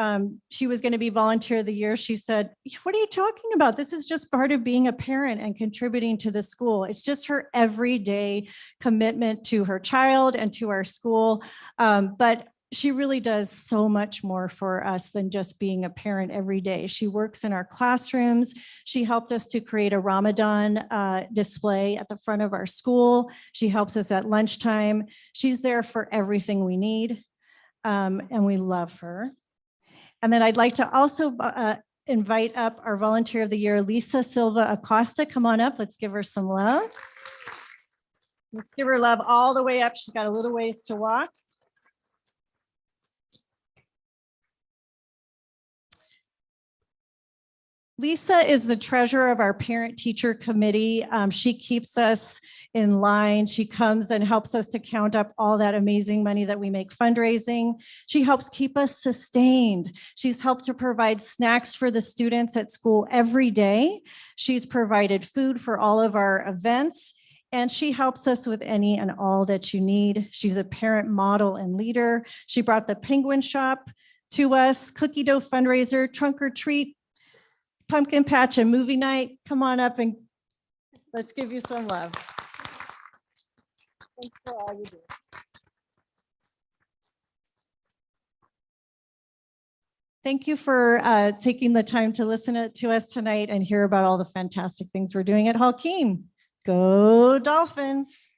[SPEAKER 2] she was going to be volunteer of the year, she said, "What are you talking about? This is just part of being a parent and contributing to the school. It's just her everyday commitment to her child and to our school." But she really does so much more for us than just being a parent every day. She works in our classrooms. She helped us to create a Ramadan display at the front of our school. She helps us at lunchtime. She's there for everything we need, and we love her. And then I'd like to also invite up our volunteer of the year, Lisa Silva Acosta. Come on up, let's give her some love. Let's give her love all the way up. She's got a little ways to walk. Lisa is the treasurer of our parent-teacher committee. She keeps us in line. She comes and helps us to count up all that amazing money that we make fundraising. She helps keep us sustained. She's helped to provide snacks for the students at school every day. She's provided food for all of our events, and she helps us with any and all that you need. She's a parent model and leader. She brought the Penguin Shop to us, cookie dough fundraiser, trunk or treat, pumpkin patch, and movie night. Come on up and let's give you some love. Thanks for all you do. Thank you for taking the time to listen to us tonight and hear about all the fantastic things we're doing at Halkeen. Go Dolphins.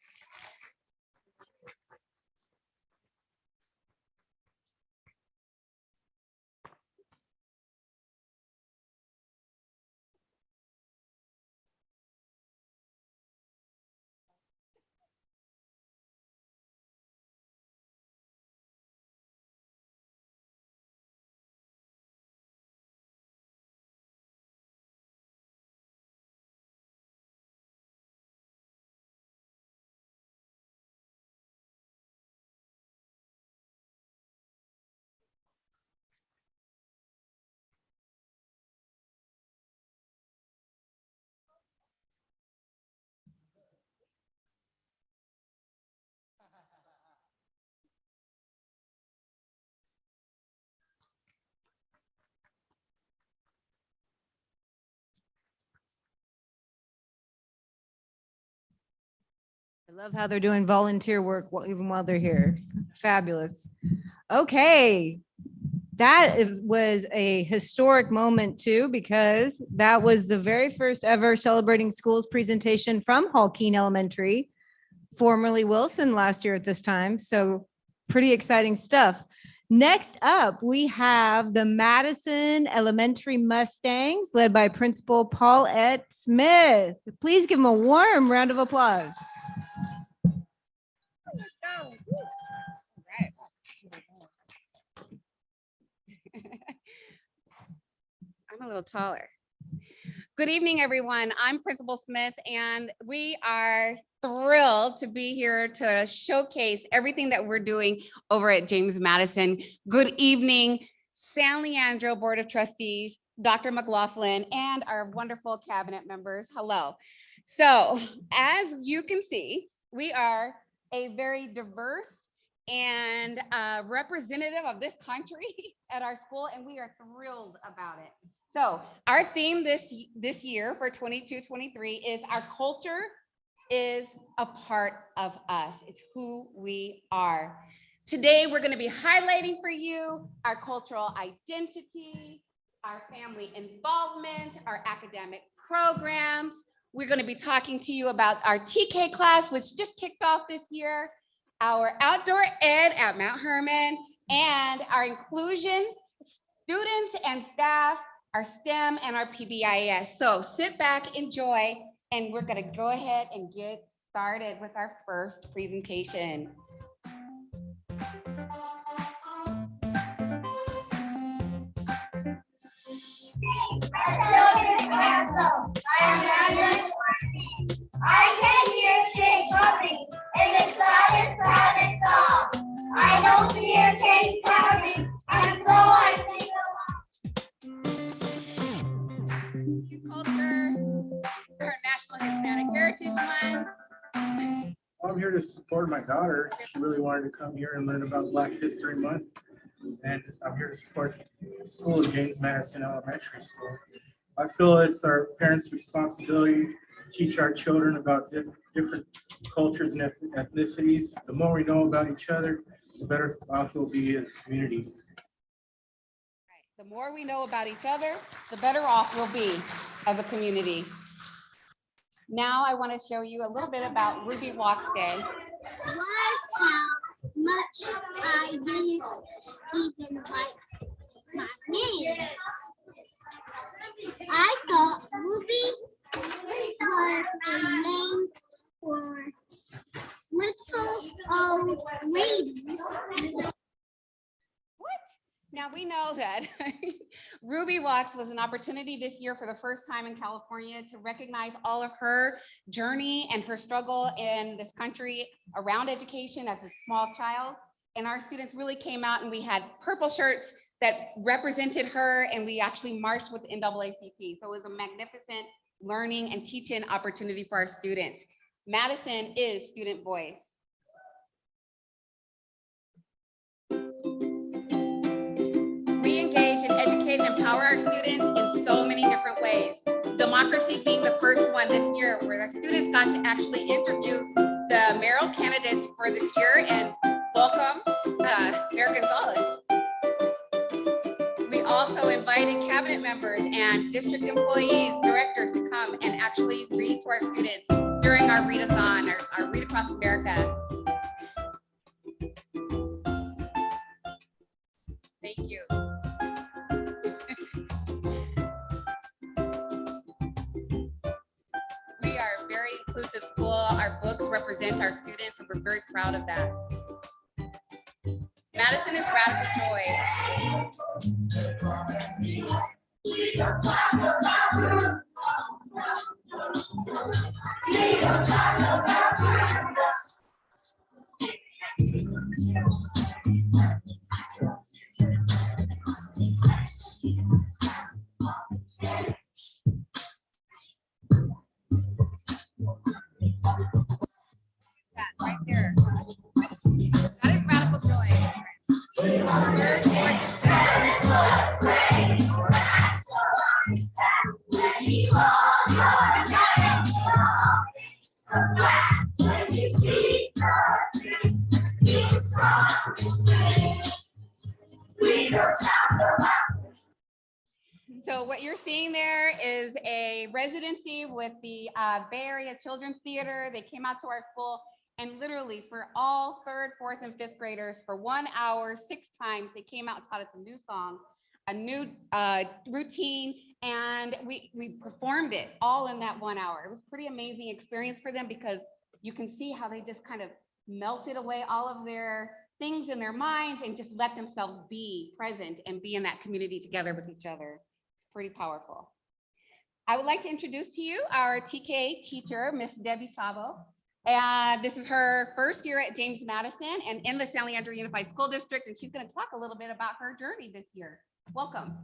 [SPEAKER 7] love how they're doing volunteer work even while they're here. Fabulous. Okay. Was a historic moment too, because that was the very first ever Celebrating Schools presentation from Hall-Keene Elementary, formerly Wilson, last year at this time. So pretty exciting stuff. Next up, we have the Madison Elementary Mustangs led by Principal Paulette Smith. Please give them a warm round of applause.
[SPEAKER 14] I'm a little taller. Good evening, everyone. I'm Principal Smith, and we are thrilled to be here to showcase everything that we're doing over at James Madison. Good evening, San Leandro Board of Trustees, Dr. McLaughlin, and our wonderful cabinet members. Hello. So, as you can see, we are a very diverse and representative of this country at our school, and we are thrilled about it. So our theme this year for 22-23 is our culture is a part of us. It's who we are. Today, we're going to be highlighting for you our cultural identity, our family involvement, our academic programs. We're going to be talking to you about our TK class, which just kicked off this year, our outdoor ed at Mount Herman, and our inclusion students and staff, our STEM, and our PBIS. So sit back, enjoy, and we're going to go ahead and get started with our first presentation.
[SPEAKER 5] I can hear change coming, and the cloud is proud and soft. I don't fear change coming, and so I sing
[SPEAKER 14] Culture, our National Hispanic Heritage Month.
[SPEAKER 16] I'm here to support my daughter. She really wanted to come here and learn about Black History Month. And I'm here to support the school of James Madison Elementary School. I feel it's our parents' responsibility to teach our children about different cultures and ethnicities. The more we know about each other, the better off we'll be as a community.
[SPEAKER 14] The more we know about each other, the better off we'll be as a community. Now I want to show you a little bit about Ruby Walks Day.
[SPEAKER 5] was how much I didn't even like my name. I thought Ruby was a name for little old ladies.
[SPEAKER 14] Now we know that Ruby Walks was an opportunity this year for the first time in California to recognize all of her journey and her struggle in this country around education as a small child. And our students really came out, and we had purple shirts that represented her, and we actually marched with the NAACP. So it was a magnificent learning and teaching opportunity for our students. Madison is student voice. We engage and educate and empower our students in so many different ways. Democracy being the first one this year, where our students got to actually interview the mayoral candidates for this year and welcome Mayor Gonzalez. We also invited cabinet members and district employees, directors to come and actually read to our students during our readathon, our Read Across America. Thank you. We are a very inclusive school. Our books represent our students, and we're very proud of that. Madison is radical right there. That is radical joy. So what you're seeing there is a residency with the Bay Area Children's Theater. They came out to our school and literally for all 3rd, 4th, and 5th graders for 1 hour, 6 times, they came out and taught us a new song, a new routine, and we performed it all in that 1 hour. It was a pretty amazing experience for them because you can see how they just kind of melted away all of their things in their minds and just let themselves be present and be in that community together with each other. Pretty powerful. I would like to introduce to you our TK teacher, Miss Debbie Sabo. And this is her first year at James Madison and in the San Leandro Unified School District. And she's going to talk a little bit about her journey this year. Welcome.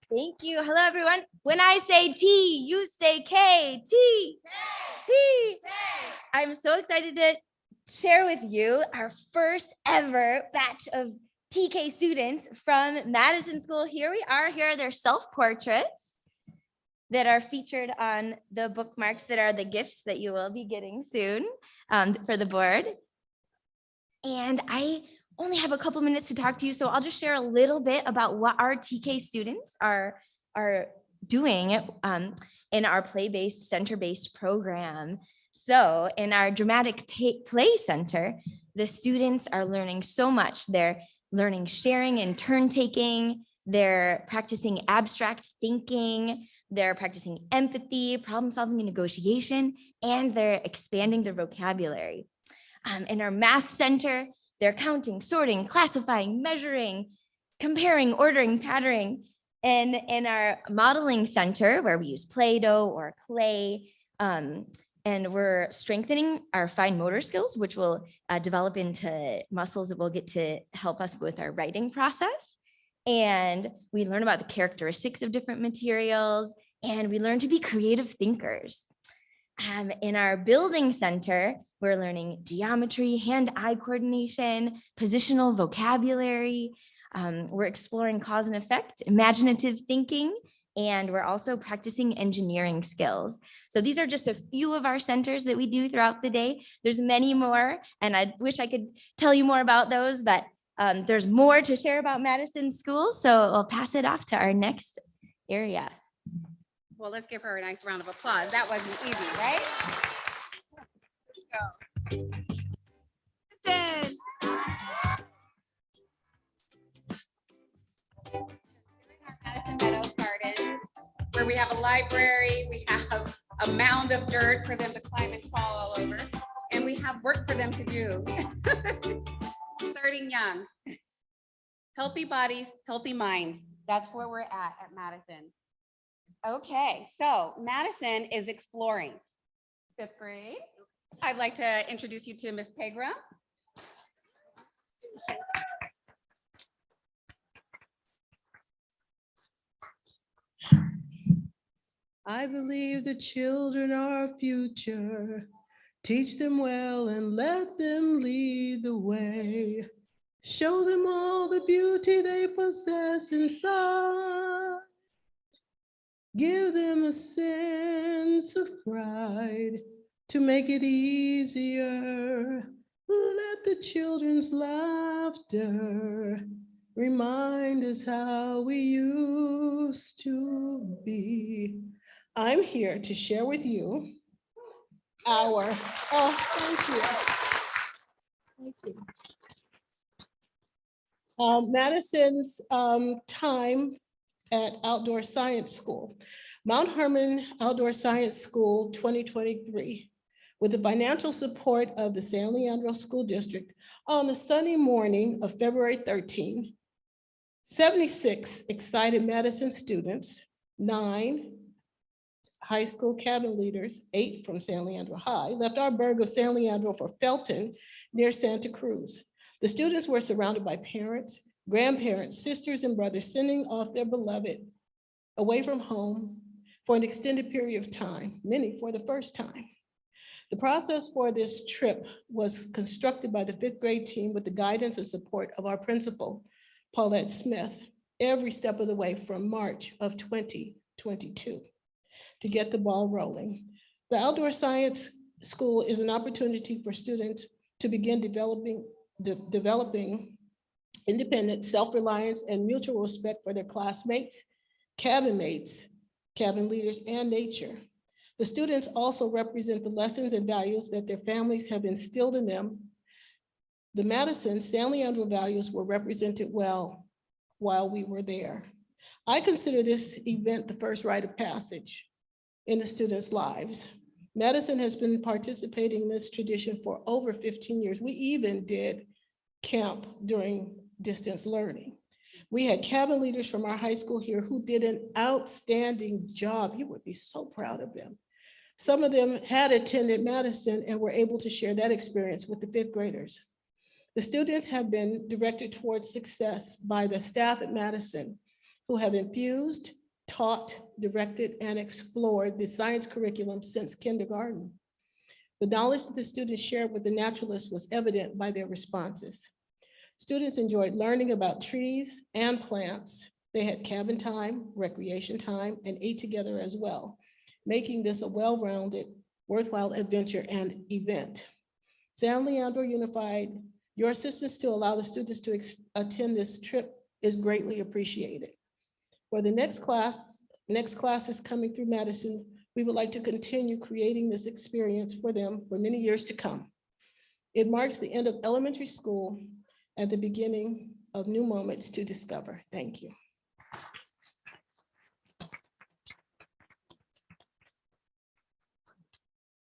[SPEAKER 11] Thank you. Hello, everyone. When I say T, you say K. T. T. I'm so excited to share with you our first ever batch of TK students from Madison School. Here we are. Here are their self-portraits that are featured on the bookmarks that are the gifts that you will be getting soon for the board. And I only have a couple minutes to talk to you, so I'll just share a little bit about what our TK students are doing in our play-based, center-based program. So in our dramatic play center, the students are learning so much. They're learning sharing and turn taking. They're practicing abstract thinking. They're practicing empathy, problem solving, and negotiation, and they're expanding their vocabulary. In our math center, they're counting, sorting, classifying, measuring, comparing, ordering, patterning. And in our modeling center, where we use Play-Doh or clay, and we're strengthening our fine motor skills, which will develop into muscles that will get to help us with our writing process. And we learn about the characteristics of different materials, and we learn to be creative thinkers. In our building center, we're learning geometry, hand-eye coordination, positional vocabulary. We're exploring cause and effect, imaginative thinking, and we're also practicing engineering skills. So these are just a few of our centers that we do throughout the day. There's many more, and I wish I could tell you more about those, but there's more to share about Madison School, so I'll pass it off to our next area.
[SPEAKER 14] Well, let's give her a nice round of applause. That wasn't easy, right? Listen. Madison Meadows Garden, where we have a library, we have a mound of dirt for them to climb and crawl all over, and we have work for them to do. Starting young. Healthy bodies, healthy minds. That's where we're at Madison. Okay, so Madison is exploring 5th grade. I'd like to introduce you to Miss Pegram.
[SPEAKER 17] I believe the children are our future. Teach them well and let them lead the way. Show them all the beauty they possess inside. Give them a sense of pride to make it easier. Let the children's laughter remind us how we used to be. I'm here to share with you our, thank you. Madison's time at Outdoor Science School. Mount Hermon Outdoor Science School 2023, with the financial support of the San Leandro School District, on the sunny morning of February 13, 76 excited Madison students, 9 high school cabinet leaders, 8 from San Leandro High, left our burg of San Leandro for Felton near Santa Cruz. The students were surrounded by parents, grandparents, sisters, and brothers sending off their beloved away from home for an extended period of time, many for the first time. The process for this trip was constructed by the 5th grade team with the guidance and support of our principal, Paulette Smith, every step of the way from March of 2022. to get the ball rolling. The Outdoor Science School is an opportunity for students to begin developing independence, self-reliance, and mutual respect for their classmates, cabin mates, cabin leaders, and nature. The students also represent the lessons and values that their families have instilled in them. The Madison San Leandro values were represented well while we were there. I consider this event the first rite of passage in the students' lives. Madison has been participating in this tradition for over 15 years. We even did camp during distance learning. We had cabin leaders from our high school here who did an outstanding job. You would be so proud of them. Some of them had attended Madison and were able to share that experience with the fifth graders. The students have been directed towards success by the staff at Madison, who have infused, taught, directed, and explored the science curriculum since kindergarten. The knowledge that the students shared with the naturalists was evident by their responses. Students enjoyed learning about trees and plants. They had cabin time, recreation time, and ate together as well, making this a well-rounded, worthwhile adventure and event. San Leandro Unified, your assistance to allow the students to attend this trip is greatly appreciated. For the next classes coming through Madison, we would like to continue creating this experience for them for many years to come. It marks the end of elementary school and the beginning of new moments to discover. Thank you.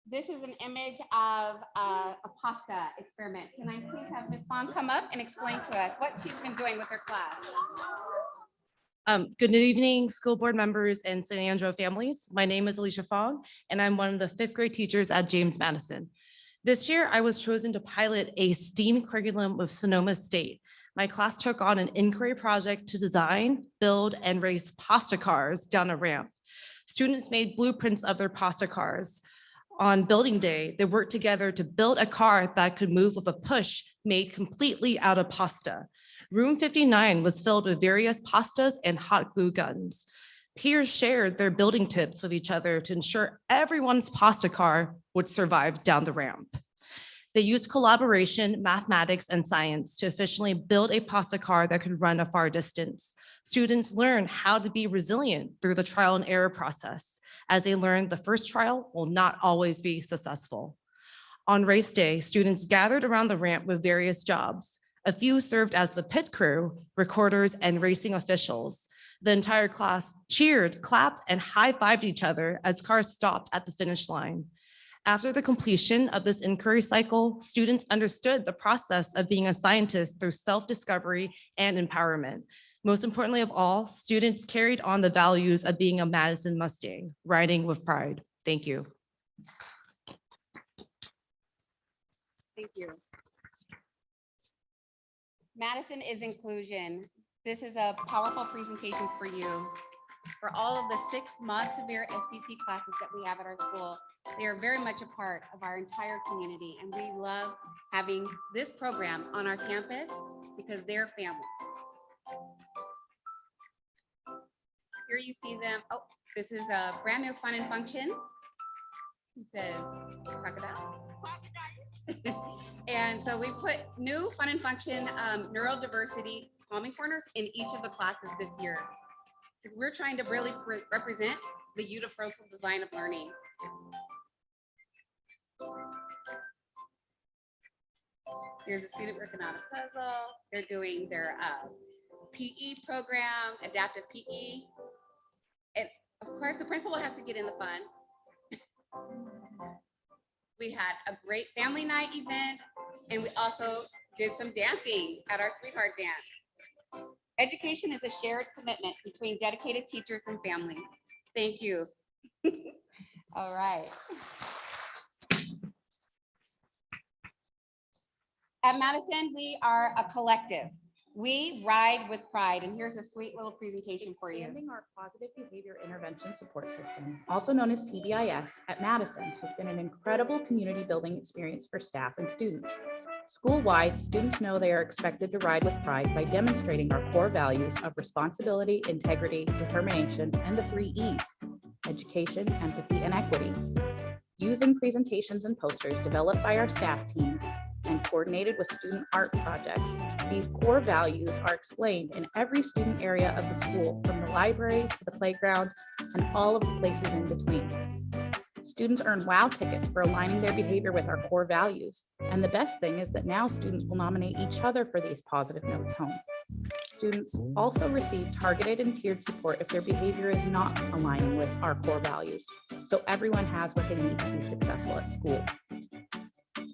[SPEAKER 14] This is an image of a pasta experiment. Can I please have Ms. Fong come up and explain to us what she's been doing with her class?
[SPEAKER 13] Good evening, school board members and San Leandro families. My name is Alicia Fong, and I'm one of the fifth grade teachers at James Madison. This year, I was chosen to pilot a STEAM curriculum with Sonoma State. My class took on an inquiry project to design, build, and race pasta cars down a ramp. Students made blueprints of their pasta cars. On building day, they worked together to build a car that could move with a push made completely out of pasta. Room 59 was filled with various pastas and hot glue guns. Peers shared their building tips with each other to ensure everyone's pasta car would survive down the ramp. They used collaboration, mathematics, and science to efficiently build a pasta car that could run a far distance. Students learned how to be resilient through the trial and error process, as they learned the first trial will not always be successful. On race day, students gathered around the ramp with various jobs. A few served as the pit crew, recorders, and racing officials. The entire class cheered, clapped, and high-fived each other as cars stopped at the finish line. After the completion of this inquiry cycle, students understood the process of being a scientist through self-discovery and empowerment. Most importantly of all, students carried on the values of being a Madison Mustang, riding with pride. Thank you.
[SPEAKER 14] Thank you. Madison is inclusion. This is a powerful presentation for you. For all of the 6 mod severe SBP classes that we have at our school, they are very much a part of our entire community, and we love having this program on our campus because they're family. Here you see them. Oh, this is a brand new fun and function. It says crocodile. And so we put new fun and function neurodiversity calming corners in each of the classes this year. We're trying to really represent the universal design of learning. Here's a student working on a puzzle. They're doing their PE program, adaptive PE. And of course, the principal has to get in the fun. We had a great family night event, and we also did some dancing at our Sweetheart Dance. Education is a shared commitment between dedicated teachers and families. Thank you. All right. At Madison, we are a collective. We ride with pride, and here's a sweet little presentation for you.
[SPEAKER 15] Expanding our positive behavior intervention support system, also known as PBIS, at Madison has been an incredible community building experience for staff and students. School-wide, students know they are expected to ride with pride by demonstrating our core values of responsibility, integrity, determination, and the 3 E's. education, empathy, and equity. Using presentations and posters developed by our staff team and coordinated with student art projects, these core values are explained in every student area of the school, from the library to the playground and all of the places in between. Students earn WOW tickets for aligning their behavior with our core values. And the best thing is that now students will nominate each other for these positive notes home. Students also receive targeted and tiered support if their behavior is not aligning with our core values. So everyone has what they need to be successful at school.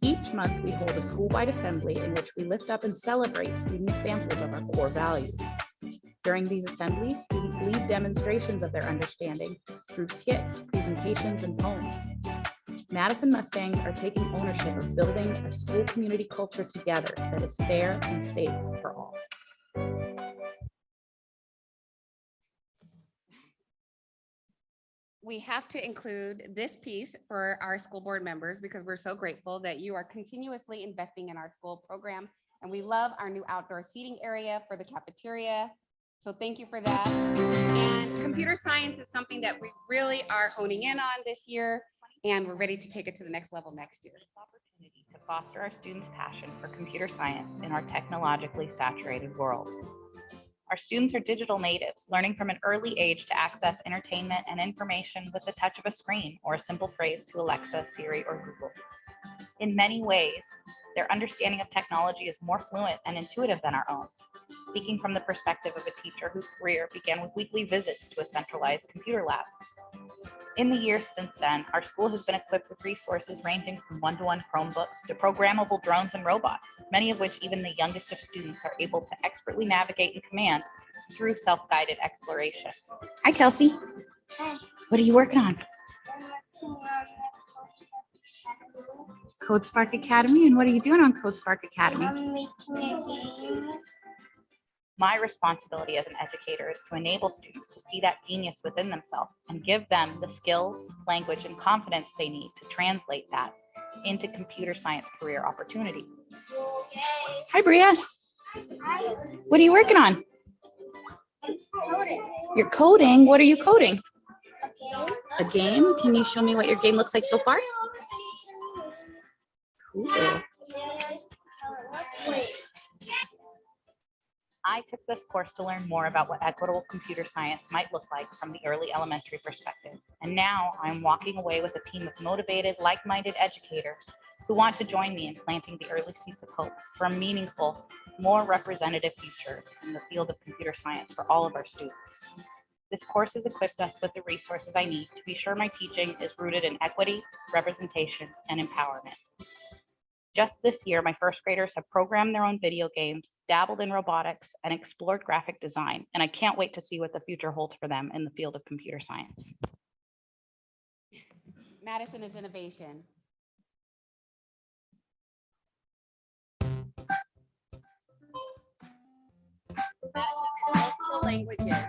[SPEAKER 15] Each month, we hold a school-wide assembly in which we lift up and celebrate student examples of our core values. During these assemblies, students lead demonstrations of their understanding through skits, presentations, and poems. Madison Mustangs are taking ownership of building a school community culture together that is fair and safe for all.
[SPEAKER 14] We have to include this piece for our school board members because we're so grateful that you are continuously investing in our school program. And we love our new outdoor seating area for the cafeteria. So thank you for that. And computer science is something that we really are honing in on this year, and we're ready to take it to the next level next year.
[SPEAKER 18] Opportunity to foster our students' passion for computer science in our technologically saturated world. Our students are digital natives, learning from an early age to access entertainment and information with the touch of a screen or a simple phrase to Alexa, Siri, or Google. In many ways, their understanding of technology is more fluent and intuitive than our own. Speaking from the perspective of a teacher whose career began with weekly visits to a centralized computer lab. In the years since then, our school has been equipped with resources ranging from one-to-one Chromebooks to programmable drones and robots, many of which even the youngest of students are able to expertly navigate and command through self-guided exploration.
[SPEAKER 21] Hi, Kelsey.
[SPEAKER 3] Hi.
[SPEAKER 21] What are you working on?
[SPEAKER 3] I'm
[SPEAKER 21] CodeSpark Academy. And what are you doing on CodeSpark Academy?
[SPEAKER 3] making a game.
[SPEAKER 18] My responsibility as an educator is to enable students to see that genius within themselves and give them the skills, language, and confidence they need to translate that into computer science career opportunity.
[SPEAKER 21] Hi, Bria.
[SPEAKER 3] Hi.
[SPEAKER 21] What are you working on?
[SPEAKER 3] Coding.
[SPEAKER 21] You're coding. What are you coding?
[SPEAKER 3] Okay.
[SPEAKER 21] A game? Can you show me what your game looks like so far? Cool.
[SPEAKER 18] I took this course to learn more about what equitable computer science might look like from the early elementary perspective. And now I'm walking away with a team of motivated, like-minded educators who want to join me in planting the early seeds of hope for a meaningful, more representative future in the field of computer science for all of our students. This course has equipped us with the resources I need to be sure my teaching is rooted in equity, representation, and empowerment. Just this year, my first graders have programmed their own video games, dabbled in robotics, and explored graphic design. And I can't wait to see what the future holds for them in the field of computer science.
[SPEAKER 14] Madison is innovation. Madison is multiple languages.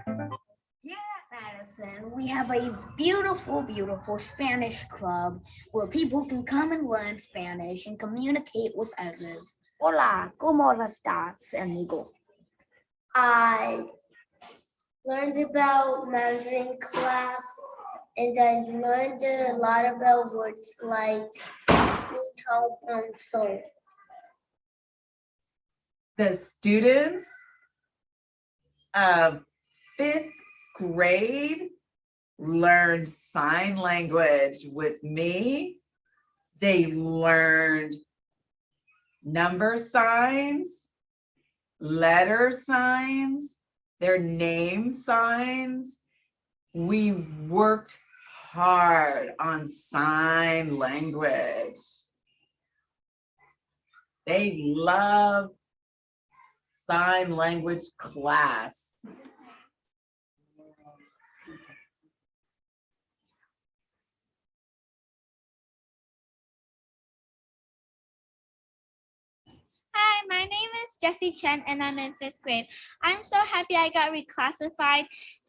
[SPEAKER 23] Yeah, Madison, we have a beautiful, beautiful Spanish club where people can come and learn Spanish and communicate with others. Hola, ¿cómo estás, amigo?
[SPEAKER 3] I learned about Mandarin class, and I learned a lot about words like so.
[SPEAKER 24] The students of 5th grade learned sign language with me. They learned number signs, letter signs, their name signs. We worked hard on sign language. They love sign language class.
[SPEAKER 25] Hi, my name is Jessie Chen and I'm in 5th grade. I'm so happy I got reclassified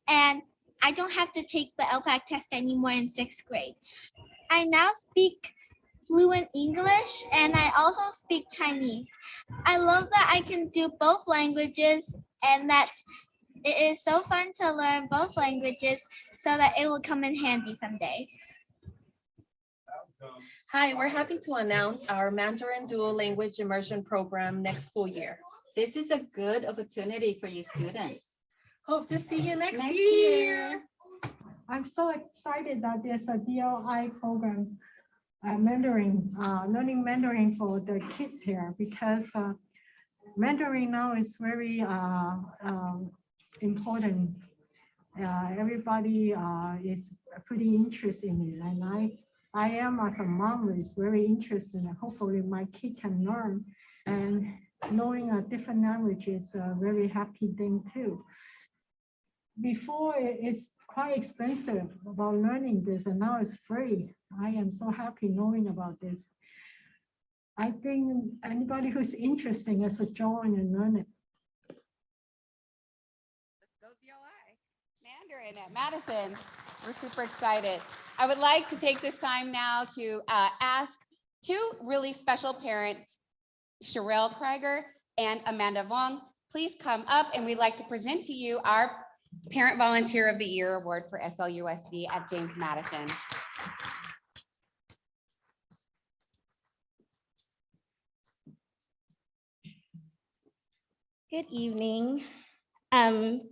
[SPEAKER 25] and I don't have to take the LPAC test anymore in 6th grade. I now speak fluent English and I also speak Chinese. I love that I can do both languages and that It is so fun to learn both languages so that it will come in handy someday.
[SPEAKER 8] Hi, we're happy to announce our Mandarin Dual Language Immersion Program next school year.
[SPEAKER 10] This is a good opportunity for you students.
[SPEAKER 8] Hope to see you next
[SPEAKER 10] Next
[SPEAKER 8] year.
[SPEAKER 19] I'm so excited that there's a DLI program, Mandarin, learning Mandarin for the kids here, because Mandarin now is very important. Everybody is pretty interested in it, and I am as a mom is very interested, and hopefully my kid can learn. And knowing a different language is a very happy thing too. Before it's quite expensive about learning this, and now it's free. I am so happy knowing about this. I think anybody who's interested is to join and learn it.
[SPEAKER 14] Go DLI. Mandarin at Madison. We're super excited. I would like to take this time now to ask two really special parents, Sherelle Krieger and Amanda Vong. Please come up, and we'd like to present to you our Parent Volunteer of the Year Award for SLUSD at James Madison.
[SPEAKER 20] Good evening. Tonight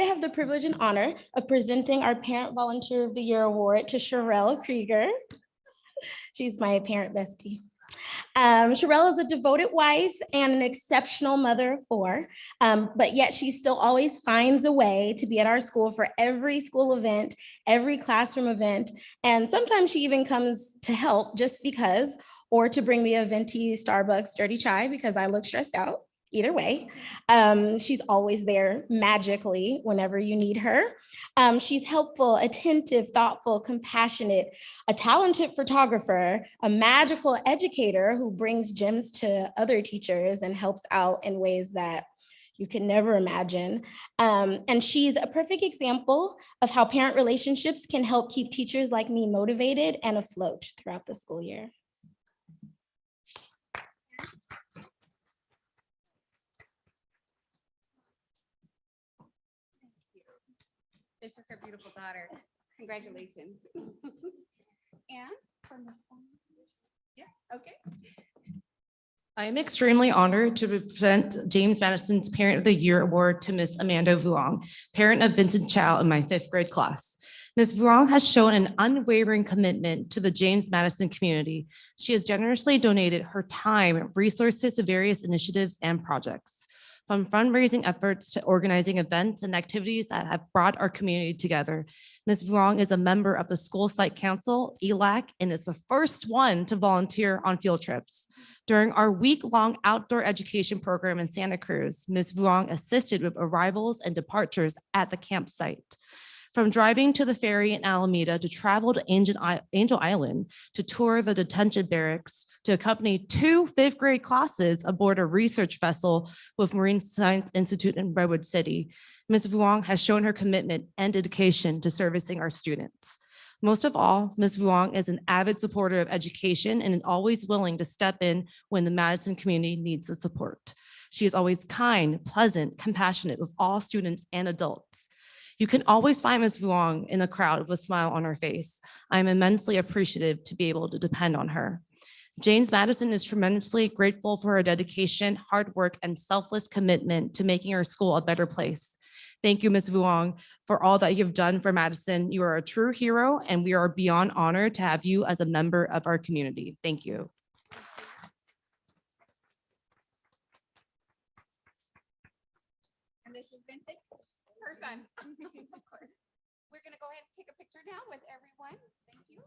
[SPEAKER 20] I have the privilege and honor of presenting our Parent Volunteer of the Year Award to Sherelle Krieger. She's my parent bestie. Sherelle is a devoted wife and an exceptional mother of four, but yet she still always finds a way to be at our school for every school event, every classroom event, and sometimes she even comes to help just because, or to bring me a venti Starbucks dirty chai because I look stressed out. Either way, she's always there magically whenever you need her. She's helpful, attentive, thoughtful, compassionate, a talented photographer, a magical educator who brings gems to other teachers and helps out in ways that you can never imagine. And she's a perfect example of how parent relationships can help keep teachers like me motivated and afloat throughout the school year.
[SPEAKER 14] This is her beautiful daughter. Congratulations. And from the yeah, okay.
[SPEAKER 13] I am extremely honored to present James Madison's Parent of the Year Award to Miss Amanda Vuong, parent of Vincent Chow in my 5th grade class. Ms. Vuong has shown an unwavering commitment to the James Madison community. She has generously donated her time, resources to various initiatives and projects, from fundraising efforts to organizing events and activities that have brought our community together. Ms. Vuong is a member of the School Site Council, ELAC, and is the first one to volunteer on field trips. During our week-long outdoor education program in Santa Cruz, Ms. Vuong assisted with arrivals and departures at the campsite. From driving to the ferry in Alameda to travel to Angel Island, to tour the detention barracks, to accompany 2 5th grade classes aboard a research vessel with Marine Science Institute in Redwood City, Ms. Vuong has shown her commitment and dedication to servicing our students. Most of all, Ms. Vuong is an avid supporter of education and is always willing to step in when the Madison community needs the support. She is always kind, pleasant, compassionate with all students and adults. You can always find Ms. Vuong in the crowd with a smile on her face. I'm immensely appreciative to be able to depend on her. James Madison is tremendously grateful for her dedication, hard work, and selfless commitment to making our school a better place. Thank you, Ms. Vuong, for all that you've done for Madison. You are a true hero, and we are beyond honored to have you as a member of our community. Thank you.
[SPEAKER 14] And this is Vincent, her son. Of course. We're going to go ahead and take a picture now with everyone. Thank you.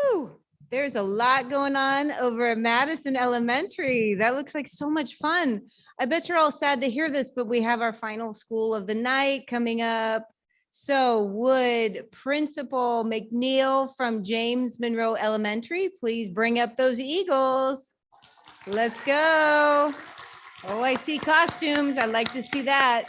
[SPEAKER 7] Woo, there's a lot going on over at Madison Elementary. That looks like so much fun. I bet you're all sad to hear this, but we have our final school of the night coming up. So would Principal McNeil from James Monroe Elementary please bring up those Eagles? Let's go. Oh, I see costumes. I'd like to see that.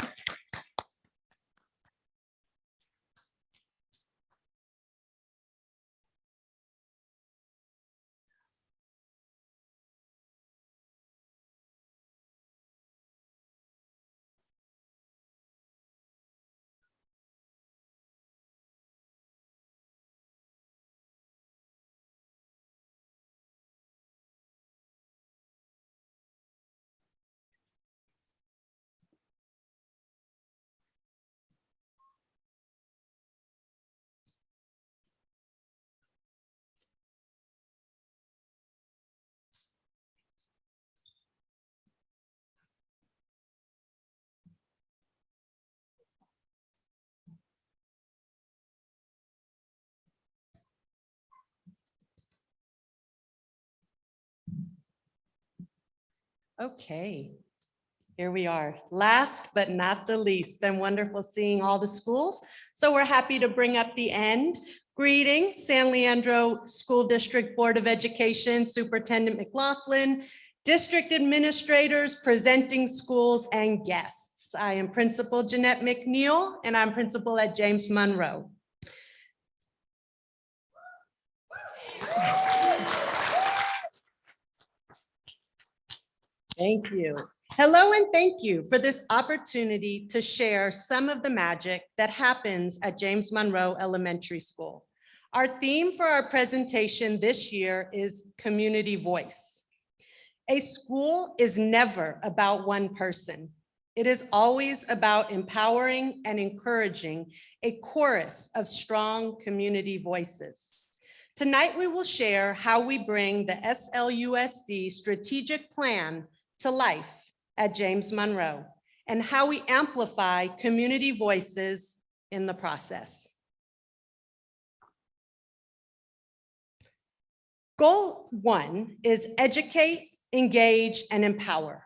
[SPEAKER 1] Okay, here we are. Last but not the least, been wonderful seeing all the schools. So we're happy to bring up the end. Greetings, San Leandro School District Board of Education, Superintendent McLaughlin, district administrators, presenting schools, and guests. I am Principal Jeanette McNeil, and I'm principal at James Monroe. Thank you. Hello, and thank you for this opportunity to share some of the magic that happens at James Monroe Elementary School. Our theme for our presentation this year is community voice. A school is never about one person. It is always about empowering and encouraging a chorus of strong community voices. Tonight, we will share how we bring the SLUSD strategic plan to life at James Monroe and how we amplify community voices in the process. Goal 1 is educate, engage, and empower.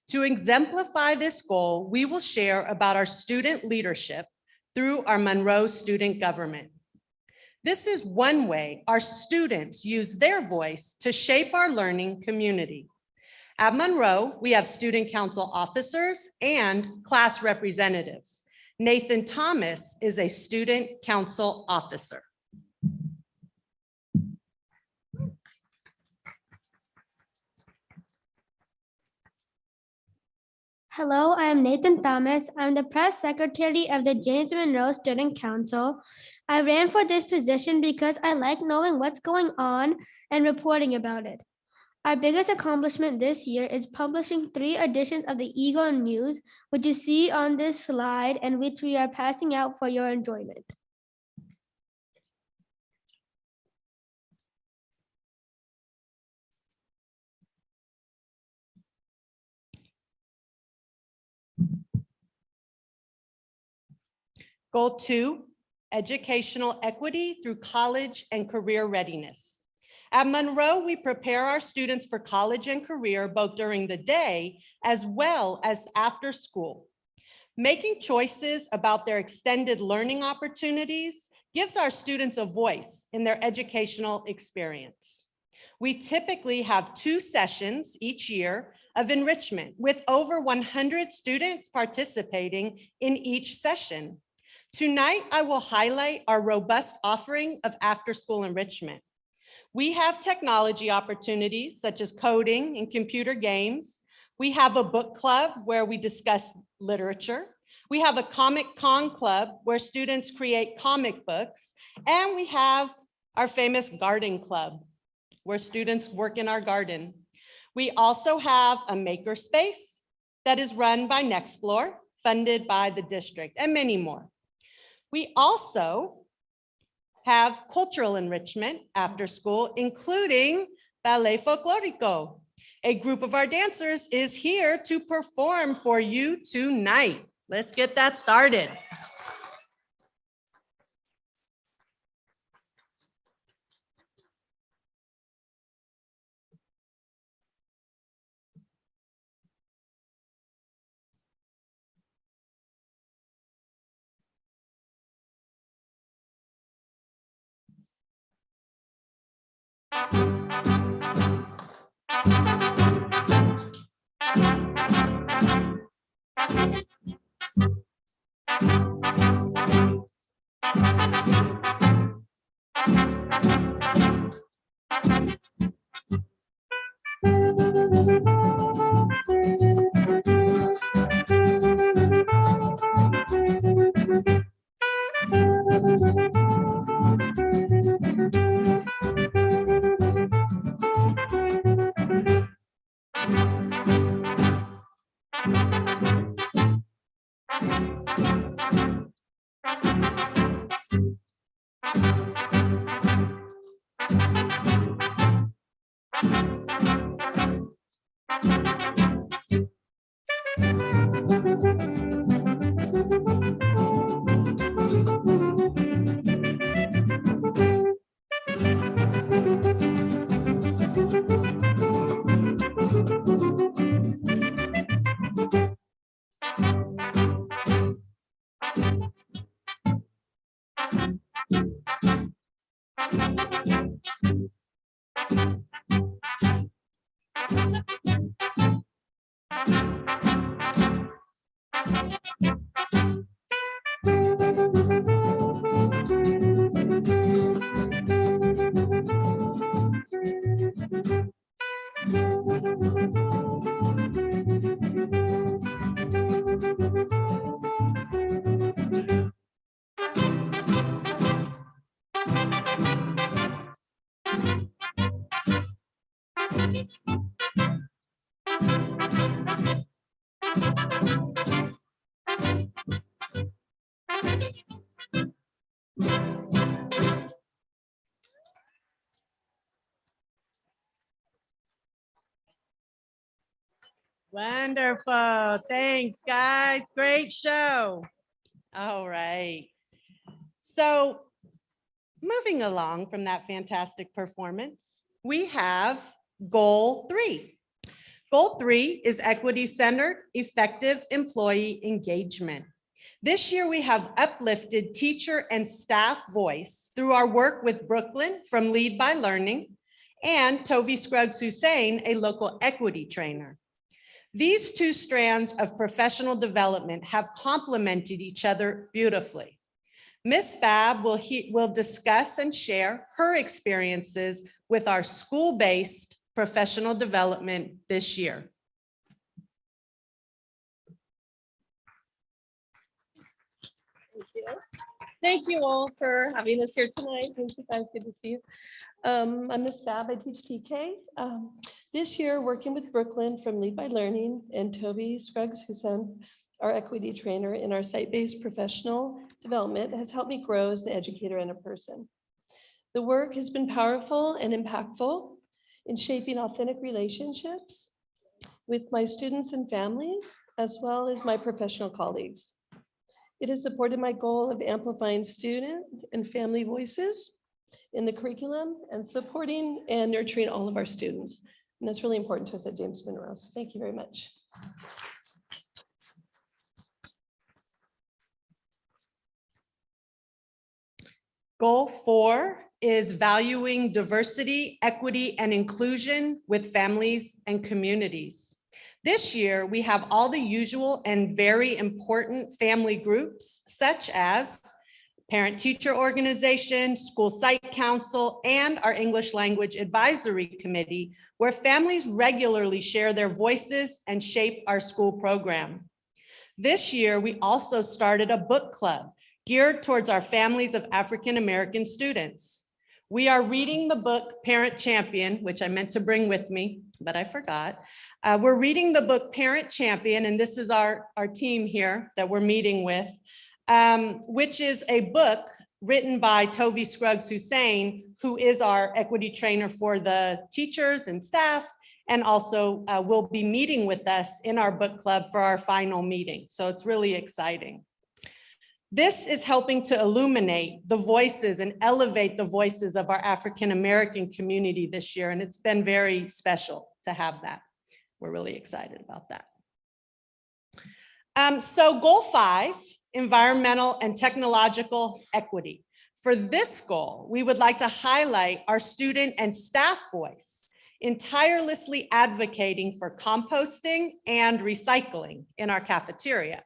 [SPEAKER 1] To exemplify this goal, we will share about our student leadership through our Monroe student government. This is one way our students use their voice to shape our learning community. At Monroe, we have student council officers and class representatives. Nathan Thomas is a student council officer.
[SPEAKER 4] Hello, I am Nathan Thomas. I'm the press secretary of the James Monroe Student Council. I ran for this position because I like knowing what's going on and reporting about it. Our biggest accomplishment this year is publishing 3 editions of the Eagle News, which you see on this slide and which we are passing out for your enjoyment.
[SPEAKER 1] Goal 2, educational equity through college and career readiness. At Monroe, we prepare our students for college and career both during the day as well as after school. Making choices about their extended learning opportunities gives our students a voice in their educational experience. We typically have 2 sessions each year of enrichment with over 100 students participating in each session. Tonight, I will highlight our robust offering of after-school enrichment. We have technology opportunities such as coding and computer games. We have a book club where we discuss literature. We have a Comic Con club where students create comic books. And we have our famous garden club where students work in our garden. We also have a maker space that is run by Nextplore, funded by the district, and many more. We also have cultural enrichment after school, including Ballet Folklorico. A group of our dancers is here to perform for you tonight. Let's get that started. Wonderful. Thanks, guys. Great show. All right. So moving along from that fantastic performance, we have goal 3. Goal 3 is equity-centered, effective employee engagement. This year, we have uplifted teacher and staff voice through our work with Brooklyn from Lead by Learning and Tovi Scruggs-Hussein, a local equity trainer. These two strands of professional development have complemented each other beautifully. Ms. Babb will discuss and share her experiences with our school-based professional development this year.
[SPEAKER 2] Thank you all for having us here tonight. Thank you guys, good to see you. I'm Ms. Babb, I teach TK. This year, working with Brooklyn from Lead by Learning and Toby Scruggs-Hussein, our equity trainer in our site-based professional development, has helped me grow as an educator and a person. The work has been powerful and impactful in shaping authentic relationships with my students and families, as well as my professional colleagues. It has supported my goal of amplifying student and family voices in the curriculum and supporting and nurturing all of our students. And that's really important to us at James Monroe. So thank you very much.
[SPEAKER 1] Goal 4 is valuing diversity, equity, and inclusion with families and communities. This year, we have all the usual and very important family groups, such as parent-teacher organization, school site council, and our English language advisory committee, where families regularly share their voices and shape our school program. This year, we also started a book club geared towards our families of African-American students. We are reading the book Parent Champion, which I meant to bring with me, but I forgot. We're reading the book Parent Champion, and this is our team here that we're meeting with, which is a book written by Tovi Scruggs-Hussein, who is our equity trainer for the teachers and staff, and also will be meeting with us in our book club for our final meeting. So it's really exciting. This is helping to illuminate the voices and elevate the voices of our African-American community this year, and it's been very special to have that. We're really excited about that. So goal 5, environmental and technological equity. For this goal, we would like to highlight our student and staff voice in tirelessly advocating for composting and recycling in our cafeteria.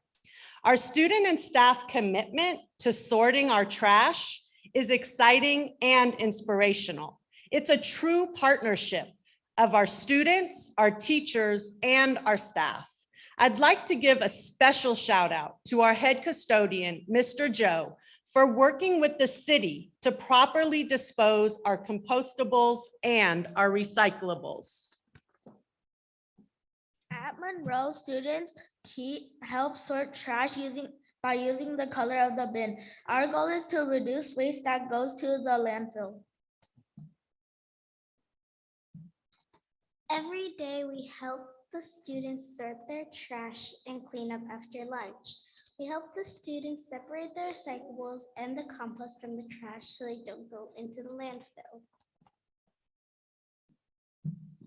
[SPEAKER 1] Our student and staff commitment to sorting our trash is exciting and inspirational. It's a true partnership of our students, our teachers, and our staff. I'd like to give a special shout out to our head custodian, Mr. Joe, for working with the city to properly dispose our compostables and our recyclables.
[SPEAKER 4] At Monroe, students help sort trash by using the color of the bin. Our goal is to reduce waste that goes to the landfill.
[SPEAKER 5] Every day we help the students sort their trash and clean up after lunch. We help the students separate their recyclables and the compost from the trash so they don't go into the landfill.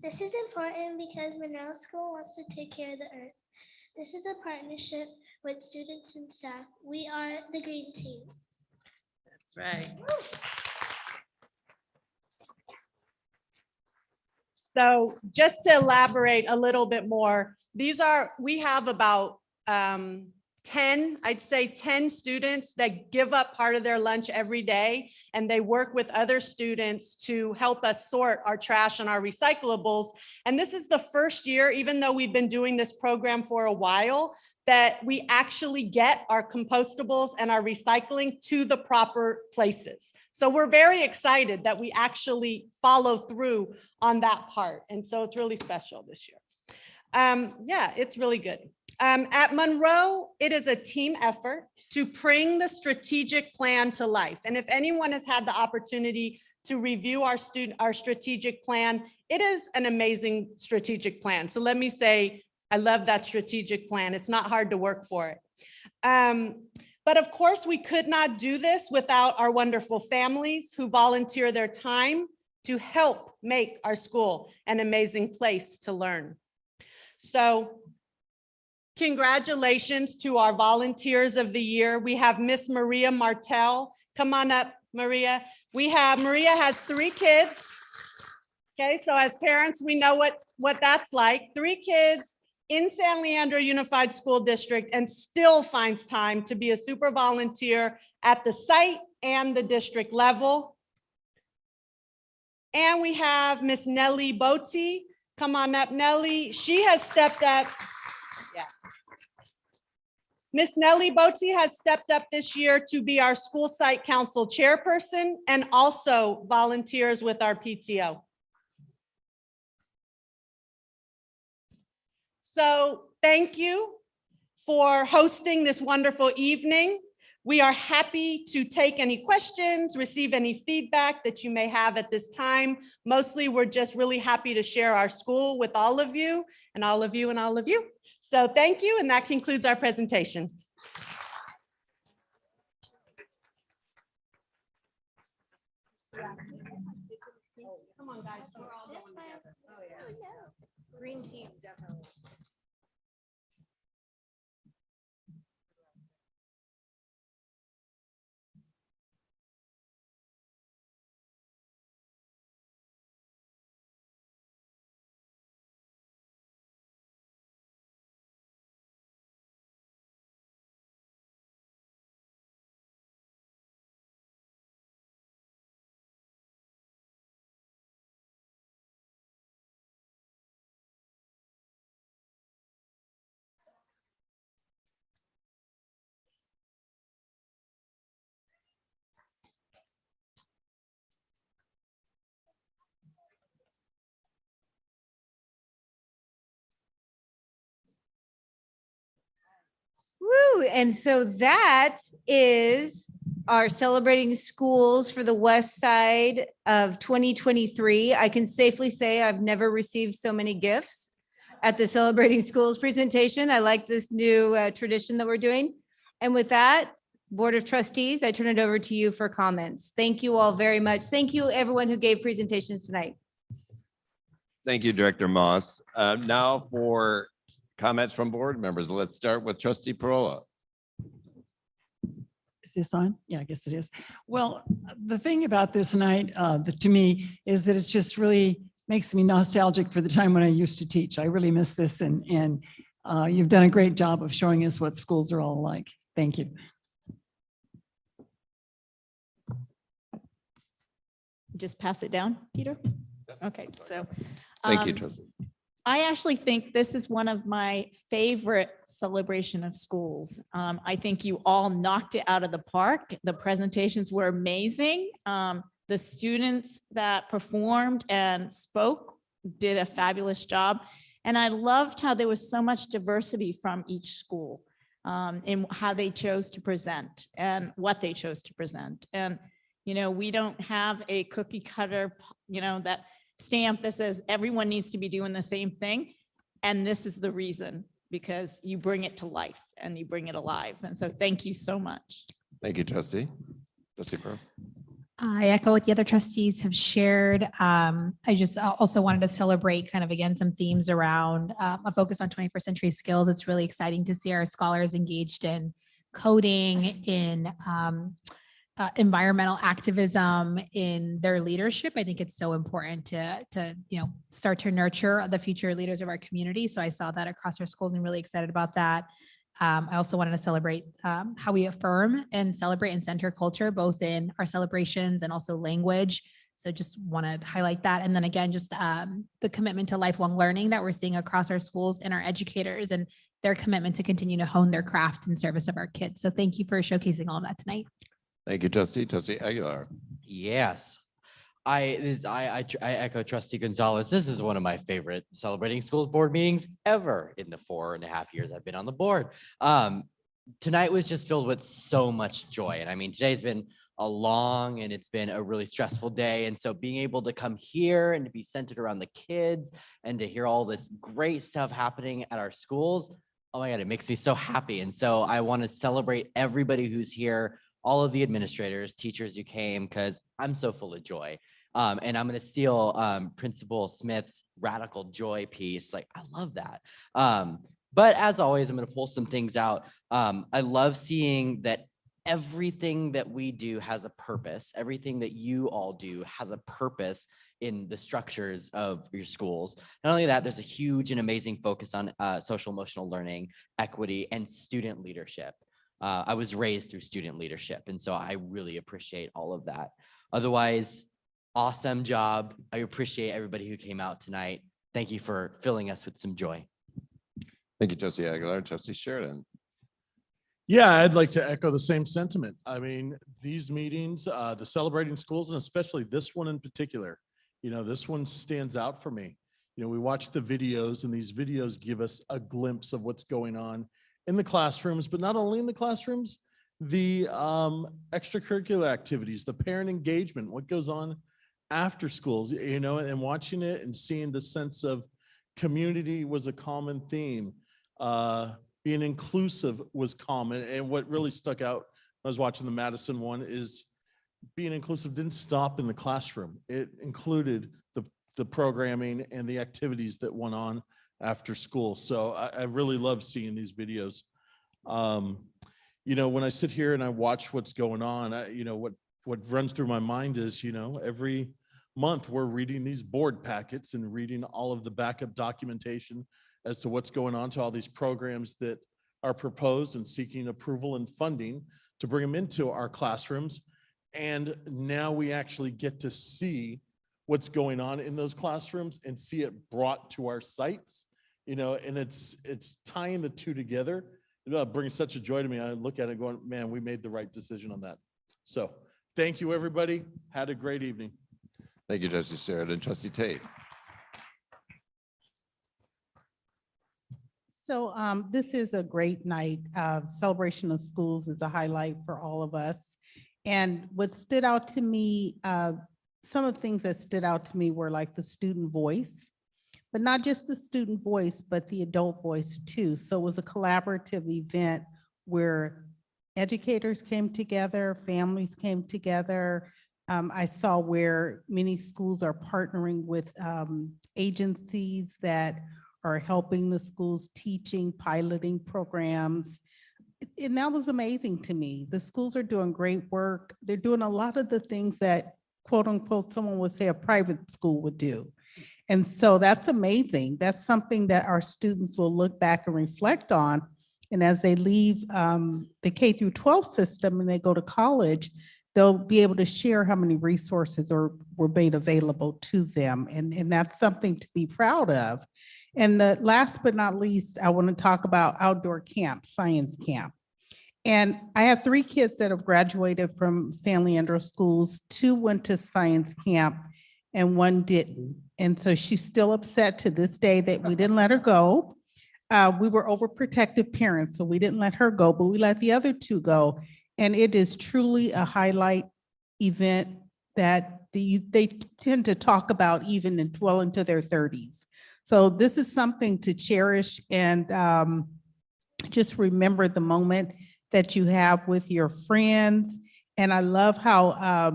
[SPEAKER 5] This is important because Monroe School wants to take care of the earth. This is a partnership with students and staff. We are the green team.
[SPEAKER 1] That's right. So just to elaborate a little bit more, we have about 10, I'd say 10 students that give up part of their lunch every day, and they work with other students to help us sort our trash and our recyclables. And this is the first year, even though we've been doing this program for a while, that we actually get our compostables and our recycling to the proper places. So we're very excited that we actually follow through on that part. And so it's really special this year. Yeah, it's really good. At Monroe, it is a team effort to bring the strategic plan to life. And if anyone has had the opportunity to review our strategic plan, it is an amazing strategic plan. So let me say, I love that strategic plan. It's not hard to work for it. But of course, we could not do this without our wonderful families who volunteer their time to help make our school an amazing place to learn. So congratulations to our volunteers of the year. We have Miss Maria Martel. Come on up, Maria. Maria has 3 kids. Okay, so as parents, we know what that's like. 3 kids in San Leandro Unified School District and still finds time to be a super volunteer at the site and the district level. And we have Miss Nellie Botti. Come on up, Nellie. She has stepped up. Yeah. Miss Nellie Botti has stepped up this year to be our school site council chairperson and also volunteers with our PTO. So thank you for hosting this wonderful evening. We are happy to take any questions, receive any feedback that you may have at this time. Mostly, we're just really happy to share our school with all of you and all of you and all of you. So thank you, and that concludes our presentation. Come on, guys. Green team, definitely.
[SPEAKER 7] Woo, and so that is our celebrating schools for the west side of 2023. I can safely say I've never received so many gifts at the celebrating schools presentation. I like this new tradition that we're doing. And with that, Board of Trustees, I turn it over to you for comments. Thank you all very much. Thank you everyone who gave presentations tonight.
[SPEAKER 6] Thank you, Director Moss. Now for comments from board members. Let's start with Trustee Parola.
[SPEAKER 9] Is this on? Yeah, I guess it is. Well, the thing about this night to me is that it just really makes me nostalgic for the time when I used to teach. I really miss this, and you've done a great job of showing us what schools are all like. Thank you.
[SPEAKER 11] just pass it down, Peter? Okay, so.
[SPEAKER 6] Thank you,
[SPEAKER 11] um,
[SPEAKER 6] trustee.
[SPEAKER 21] I actually think this is one of my favorite celebration of schools. I think you all knocked it out of the park. The presentations were amazing. The students that performed and spoke did a fabulous job. And I loved how there was so much diversity from each school in how they chose to present and what they chose to present. And, you know, we don't have a cookie cutter, you know, that stamp that says everyone needs to be doing the same thing. And this is the reason, because you bring it to life and you bring it alive. And so thank you so much.
[SPEAKER 6] Thank you, trustee. Trustee Pearl.
[SPEAKER 12] I echo what the other trustees have shared. I just also wanted to celebrate kind of again some themes around a focus on 21st century skills. It's really exciting to see our scholars engaged in coding, in environmental activism, in their leadership. I think it's so important to start to nurture the future leaders of our community. So I saw that across our schools and really excited about that. I also wanted to celebrate how we affirm and celebrate and center culture, both in our celebrations and also language. So just want to highlight that. And then again, just the commitment to lifelong learning that we're seeing across our schools and our educators and their commitment to continue to hone their craft in service of our kids. So thank you for showcasing all of that tonight.
[SPEAKER 6] Thank you, trustee. Trustee Aguilar.
[SPEAKER 16] Yes. I echo Trustee Gonzalez. This is one of my favorite celebrating schools board meetings ever in the 4.5 years I've been on the board. Tonight was just filled with so much joy. And I mean, today's been a long and it's been a really stressful day. And so being able to come here and to be centered around the kids and to hear all this great stuff happening at our schools, oh my God, it makes me so happy. And so I want to celebrate everybody who's here, all of the administrators, teachers who came, because I'm so full of joy. And I'm going to steal Principal Smith's radical joy piece. Like, I love that. But as always, I'm going to pull some things out. I love seeing that everything that we do has a purpose. Everything that you all do has a purpose in the structures of your schools. Not only that, there's a huge and amazing focus on social emotional learning, equity, and student leadership. I was raised through student leadership, and so I really appreciate all of that. Otherwise, awesome job. I appreciate everybody who came out tonight. Thank you for filling us with some joy.
[SPEAKER 6] Thank you, trustee Aguilar. Trustee Sheridan.
[SPEAKER 17] Yeah, I'd like to echo the same sentiment. I mean, these meetings, the celebrating schools, and especially this one in particular, you know, this one stands out for me. You know, we watch the videos and these videos give us a glimpse of what's going on in the classrooms, but not only in the classrooms, the extracurricular activities, the parent engagement, what goes on after schools, you know, and watching it and seeing the sense of community was a common theme. Being inclusive was common. And what really stuck out when I was watching the Madison one is being inclusive didn't stop in the classroom. It included the programming and the activities that went on after school. So I really love seeing these videos. You know, when I sit here and I watch what's going on, you know, what runs through my mind is, you know, every month we're reading these board packets and reading all of the backup documentation as to what's going on to all these programs that are proposed and seeking approval and funding to bring them into our classrooms. And now we actually get to see what's going on in those classrooms and see it brought to our sites, you know, and it's tying the two together. It brings such a joy to me. I look at it going, man, we made the right decision on that. So thank you, everybody. Had a great evening.
[SPEAKER 6] Thank you, Trustee Sheridan. Trustee Tate.
[SPEAKER 22] So this is a great night. Celebration of schools is a highlight for all of us. And what stood out to me, some of the things that stood out to me were like the student voice, but not just the student voice, but the adult voice too. So it was a collaborative event where educators came together, families came together. I saw where many schools are partnering with agencies that are helping the schools teaching, piloting programs. And that was amazing to me. The schools are doing great work. They're doing a lot of the things that quote unquote, someone would say a private school would do. And so that's amazing. That's something that our students will look back and reflect on. And as they leave the K through 12 system and they go to college, they'll be able to share how many resources were made available to them. And that's something to be proud of. And the last but not least, I want to talk about outdoor camp, science camp. And I have 3 kids that have graduated from San Leandro schools. 2 went to science camp and 1 didn't. And so she's still upset to this day that we didn't let her go. We were overprotective parents, so we didn't let her go, but we let the other 2 go. And it is truly a highlight event that they tend to talk about even well into their 30s. So this is something to cherish and just remember the moment that you have with your friends. And I love how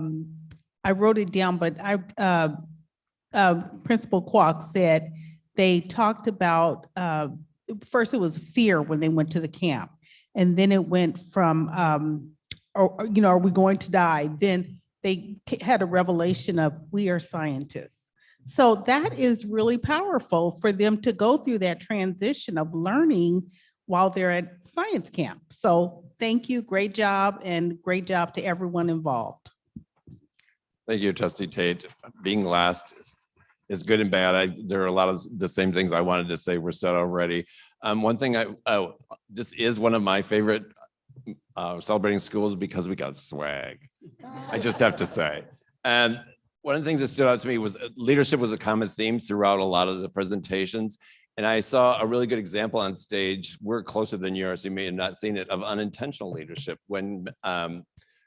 [SPEAKER 22] I wrote it down, but Principal Kwok said they talked about, first it was fear when they went to the camp. And then it went from, are we going to die? Then they had a revelation of we are scientists. So that is really powerful for them to go through that transition of learning while they're at science camp. So thank you, great job, and great job to everyone involved.
[SPEAKER 6] Thank you, Trustee Tate. Being last is good and bad. There are a lot of the same things I wanted to say were said already. One thing this is one of my favorite celebrating schools because we got swag. I just have to say. And one of the things that stood out to me was leadership was a common theme throughout a lot of the presentations. And I saw a really good example on stage. We're closer than yours, so you may have not seen it, of unintentional leadership. When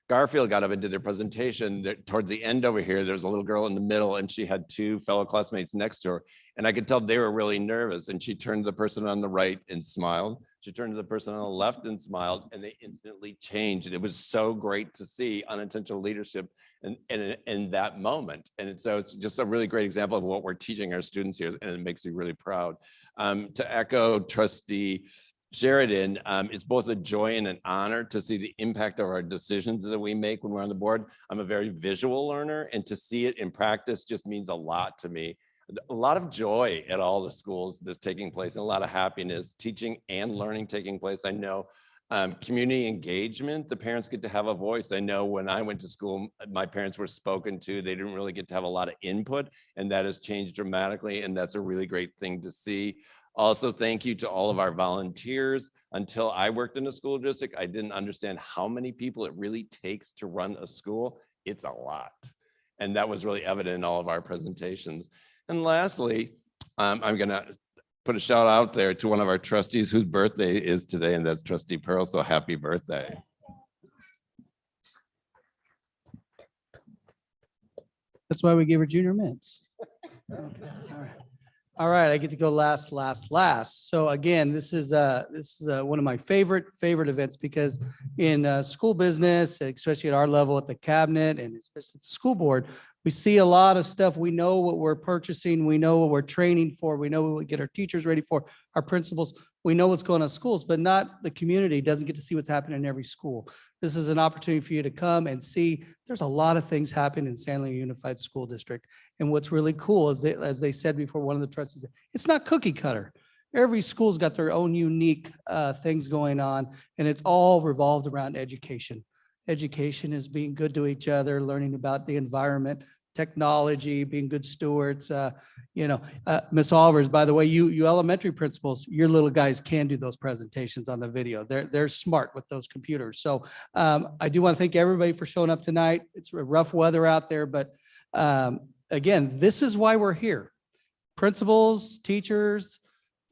[SPEAKER 6] Garfield got up and did their presentation, towards the end over here, there's a little girl in the middle and she had 2 fellow classmates next to her. And I could tell they were really nervous. And she turned to the person on the right and smiled. She turned to the person on the left and smiled, and they instantly changed. And it was so great to see unintentional leadership in that moment. And so it's just a really great example of what we're teaching our students here, and it makes me really proud. To echo Trustee Sheridan, it's both a joy and an honor to see the impact of our decisions that we make when we're on the board. I'm a very visual learner, and to see it in practice just means a lot to me. A lot of joy at all the schools that's taking place, and a lot of happiness, teaching and learning taking place. I know community engagement, the parents get to have a voice. I know when I went to school, my parents were spoken to. They didn't really get to have a lot of input, and that has changed dramatically, and that's a really great thing to see. Also, thank you to all of our volunteers. Until I worked in a school district, I didn't understand how many people it really takes to run a school. It's a lot. And that was really evident in all of our presentations. And lastly, I'm gonna put a shout out there to one of our trustees whose birthday is today, and that's Trustee Pearl. So happy birthday.
[SPEAKER 3] That's why we gave her junior mints. All right, I get to go last. So again, this is one of my favorite events, because in school business, especially at our level at the cabinet and especially at the school board, we see a lot of stuff. We know what we're purchasing. We know what we're training for. We know what we get our teachers ready for, our principals. We know what's going on in schools, but not the community doesn't get to see what's happening in every school. This is an opportunity for you to come and see there's a lot of things happening in San Leandro Unified School District. And what's really cool is that, as they said before, one of the trustees, it's not cookie cutter. Every school's got their own unique things going on, and it's all revolved around education. Education is being good to each other, learning about the environment, technology, being good stewards. Ms. Olvers, by the way, you elementary principals, your little guys can do those presentations on the video. They're smart with those computers. So I do want to thank everybody for showing up tonight. It's rough weather out there, but again, this is why we're here. Principals, teachers,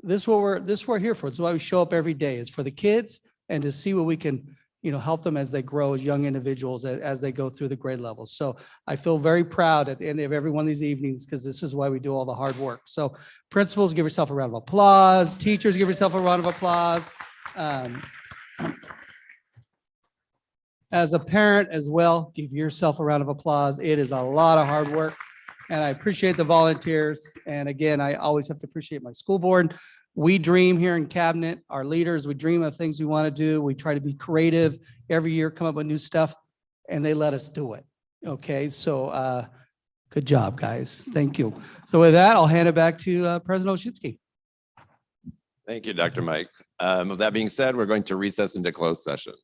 [SPEAKER 3] this is what we're here for. It's why we show up every day. It's for the kids and to see what we can help them as they grow as young individuals, as they go through the grade levels. So I feel very proud at the end of every one of these evenings, because this is why we do all the hard work. So principals, give yourself a round of applause. Teachers, give yourself a round of applause. As a parent as well, give yourself a round of applause. It is a lot of hard work, and I appreciate the volunteers. And again, I always have to appreciate my school board. We dream here in cabinet, our leaders, we dream of things we want to do. We try to be creative every year, come up with new stuff, and they let us do it. Okay, so good job, guys. Thank you. So with that, I'll hand it back to President Olszewski.
[SPEAKER 6] Thank you, Dr. Mike. With that being said, we're going to recess into closed session.